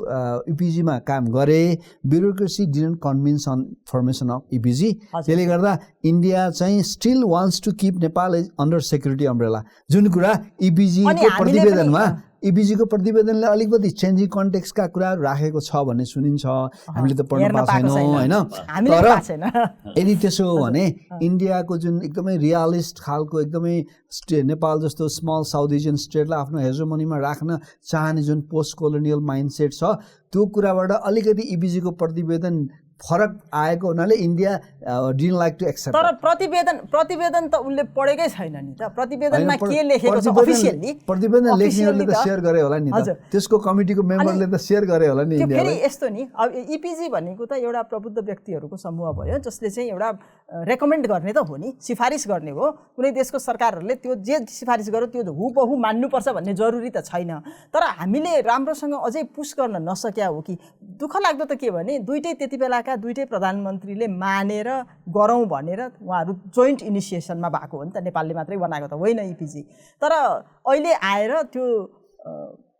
इपिजीमा काम गरे। Bureaucracy didn't convince on formation of EPG. त्यसले गर्दा इन्डिया चाहिँ still wants to keep Nepal under security umbrella. जुन कुरा इपिजी को प्रतिवेदनले अलिकति चेन्जिङ कन्टेक्स्टका कुराहरू राखेको छ भन्ने सुनिन्छ। हामीले त पढ्न पाएको छैनौँ होइन। तर यदि त्यसो हो भने इन्डियाको जुन एकदमै रियलिस्ट खालको एकदमै नेपाल जस्तो स्मल साउथ एसियन स्टेटलाई आफ्नो हेजोमनीमा राख्न चाहने जुन पोस्ट कोलोनियल माइन्डसेट छ त्यो कुराबाट अलिकति इपिजी को प्रतिवेदन फरक आएको हुनाले India didn't like to accept. तर प्रतिवेदन त उनले पढेकै छैन नि त। प्रतिवेदनमा के लेखेको छ अफिसियली? प्रतिवेदन लेख्नेहरूले त सेयर गरे होला नि त, त्यसको कमिटीको मेम्बरले त सेयर गरे होला नि इन्डियालाई। फेरि यस्तो नि, अब इपिजी भनेको त एउटा प्रबुद्ध व्यक्तिहरूको समूह भयो जसले चाहिँ एउटा रेकमेन्ड गर्ने त हो नि, सिफारिस गर्ने हो। कुनै देशको सरकारहरूले त्यो जे सिफारिस गर्यो त्यो हुबहु मान्नुपर्छ भन्ने जरुरी त छैन। तर हामीले राम्रोसँग अझै पुस गर्न नसक्या हो कि दुःख लाग्दो त के भने दुईटै त्यति बेलाका दुईटै प्रधानमन्त्रीले मानेर गरौँ भनेर उहाँहरू जोइन्ट इनिसिएसनमा भएको हो नि त। नेपालले मात्रै बनाएको त होइन इपिजी। तर अहिले आएर त्यो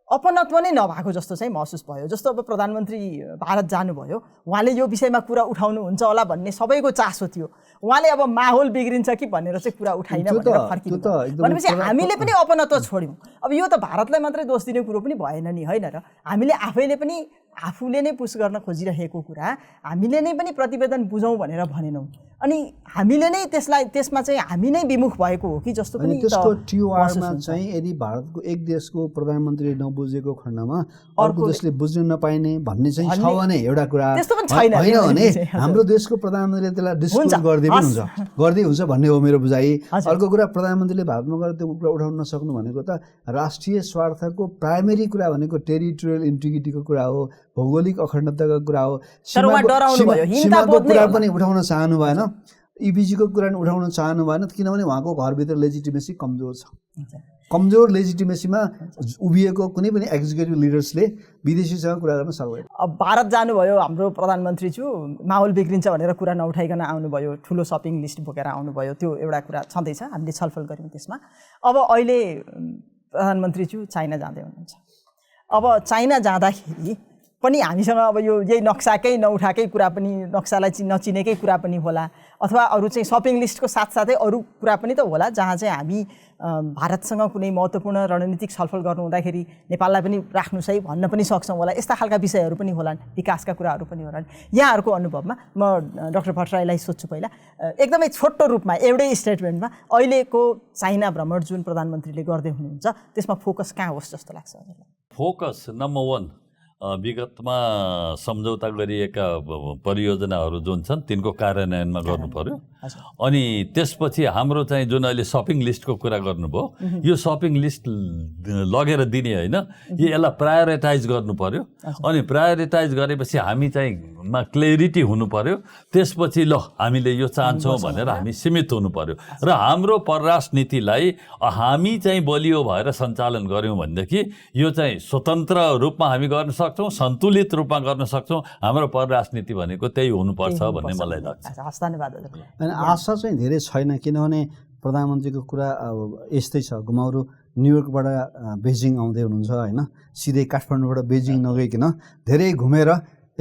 अपनत्व नै नभएको जस्तो चाहिँ महसुस भयो। जस्तो अब प्रधानमन्त्री भारत जानुभयो, उहाँले यो विषयमा कुरा उठाउनुहुन्छ होला भन्ने सबैको चासो थियो। उहाँले अब माहौल बिग्रिन्छ कि भनेर चाहिँ कुरा उठाइन भनेर फर्किनु भनेपछि हामीले पनि अपनत्व छोड्यौँ। अब यो त भारतलाई मात्रै दोष दिने कुरो पनि भएन नि होइन र। हामीले आफैले पनि आफूले नै पुस गर्न खोजिरहेको कुरा हामीले नै पनि प्रतिवेदन बुझौँ भनेर भनेनौँ। अनि हामीले नै त्यसमा चाहिँ हामी नै विमुख भएको हो कि जस्तो पनि त्यसको टिओआरमा चाहिँ यदि भारतको एक देशको प्रधानमन्त्रीले नबुझेको खण्डमा अर्को देशले बुझ्न नपाइने भन्ने चाहिँ छ भने एउटा कुरा होइन भने हाम्रो देशको प्रधानमन्त्रीले त्यसलाई डिस्कस गर्दै हुन्छ भन्ने हो मेरो बुझाइ। अर्को कुरा प्रधानमन्त्रीले भारतमा गएर त्यो कुरा उठाउन नसक्नु भनेको त राष्ट्रिय स्वार्थको प्राइमेरी कुरा भनेको टेरिटोरियल इन्टिग्रिटीको कुरा हो, भौगोलिक अखण्डताको कुरा हो। सीमाको कुरा पनि उठाउन चाहनु भएन, इपिजी को कुरा उठाउन चाहनु भएन किनभने उहाँको घरभित्र लेजिटिमेसी कमजोर छ। कमजोर लेजिटिमेसीमा उभिएको कुनै पनि एक्जिक्युटिभ लिडर्सले विदेशीसँग कुरा गर्न सक्दैन। अब भारत जानुभयो हाम्रो प्रधानमन्त्रीज्यू, माहौल बिग्रिन्छ भनेर कुरा नउठाइकन आउनुभयो, ठुलो सपिङ लिस्ट बोकेर आउनुभयो, त्यो एउटा कुरा छँदैछ, हामीले छलफल गऱ्यौँ त्यसमा। अब अहिले प्रधानमन्त्रीज्यू चाइना जाँदै हुनुहुन्छ। अब चाइना जाँदाखेरि पनि हामीसँग अब यो यही नक्साकै नउठाकै कुरा पनि, नक्सालाई नचिनेकै कुरा पनि होला, अथवा अरू चाहिँ सपिङ लिस्टको साथसाथै अरू कुरा पनि त होला जहाँ चाहिँ हामी भारतसँग कुनै महत्त्वपूर्ण रणनीतिक छलफल गर्नु हुँदाखेरि नेपाललाई पनि राख्नुहोस् है भन्न पनि सक्छौँ होला। यस्ता खालका विषयहरू पनि होलान्, विकासका कुराहरू पनि होलान्। यहाँहरूको अनुभवमा म डाक्टर भट्टराईलाई सोध्छु पहिला, एकदमै छोटो रूपमा एउटै स्टेटमेन्टमा अहिलेको चाइना भ्रमण जुन प्रधानमन्त्रीले गर्दै हुनुहुन्छ त्यसमा फोकस कहाँ होस् जस्तो लाग्छ? फोकस नम्बर 1 विगतमा सम्झौता गरिएका परियोजनाहरू जुन छन् तिनको कार्यान्वयनमा गर्नु पर्यो। अनि त्यसपछि हाम्रो चाहिँ जुन अहिले सपिङ लिस्टको कुरा गर्नुभयो, यो सपिङ लिस्ट लगेर दिने होइन, यसलाई प्रायोरिटाइज गर्नु पर्यो। अनि प्रायोरिटाइज गरेपछि हामी चाहिँ क्लेरिटी हुनु पर्यो। त्यसपछि ल हामीले यो चाहन्छौँ भनेर हामी सीमित हुनु पर्यो र हाम्रो परराष्ट्र नीतिलाई हामी चाहिँ बलियो भएर सञ्चालन गऱ्यौँ भनेदेखि यो चाहिँ स्वतन्त्र रूपमा हामी गर्न सक्छौँ, सन्तुलित रूपमा गर्न सक्छौँ। हाम्रो परराष्ट्र नीति भनेको त्यही हुनुपर्छ भन्ने मलाई लाग्छ। आशा चाहिँ धेरै छैन किनभने प्रधानमन्त्रीको कुरा यस्तै छ, घुमाउरो न्युयोर्कबाट बेजिङ आउँदै हुनुहुन्छ होइन, सिधै काठमाडौँबाट बेजिङ नगइकन धेरै घुमेर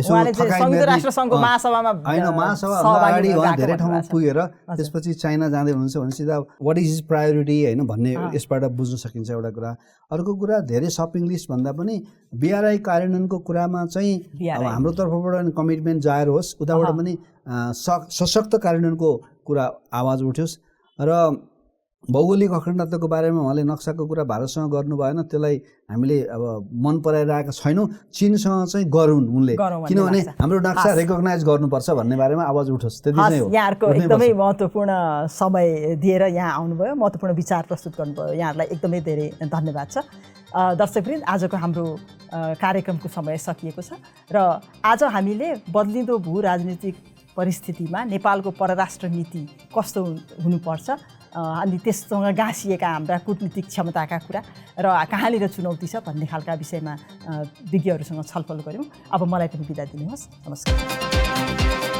यसो उहाँले चाहिँ संयुक्त राष्ट्र सङ्घको महासभामा होइन महासभा अगाडि उहाँ धेरै ठाउँमा पुगेर त्यसपछि चाइना जाँदै हुनुहुन्छ भने सिधा वाट इज हिज प्रायोरिटी होइन भन्ने यसबाट बुझ्न सकिन्छ एउटा कुरा। अर्को कुरा धेरै सपिङ लिस्ट भन्दा पनि बिआरआई कार्यान्वयनको कुरामा चाहिँ अब हाम्रो तर्फबाट कमिटमेन्ट जाहेर होस्, उताबाट पनि सशक्त कार्यान्वयनको कुरा आवाज उठ्योस्। र भौगोलिक अखण्डताको बारेमा उहाँले नक्साको कुरा भारतसँग गर्नु भएन, त्यसलाई हामीले अब मन पराइरहेका छैनौँ। चीनसँग चाहिँ गरौँ उनले, किनभने हाम्रो नक्सा रेकगनाइज गर्नुपर्छ भन्ने बारेमा आवाज उठोस्। त्यति नै हो। यहाँहरूको एकदमै महत्त्वपूर्ण समय दिएर यहाँ आउनुभयो, महत्त्वपूर्ण विचार प्रस्तुत गर्नुभयो, यहाँहरूलाई एकदमै धेरै धन्यवाद छ। दर्शकवृन्द, आजको हाम्रो कार्यक्रमको समय सकिएको छ र आज हामीले बदलिँदो भू राजनीतिक परिस्थितिमा नेपालको परराष्ट्र नीति कस्तो हुनुपर्छ अनि त्यससँग गाँसिएका हाम्रा कूटनीतिक क्षमताका कुरा र कहाँनिर चुनौती छ भन्ने खालका विषयमा विज्ञहरूसँग छलफल गऱ्यौँ। अब मलाई पनि बिदा दिनुहोस्। नमस्कार।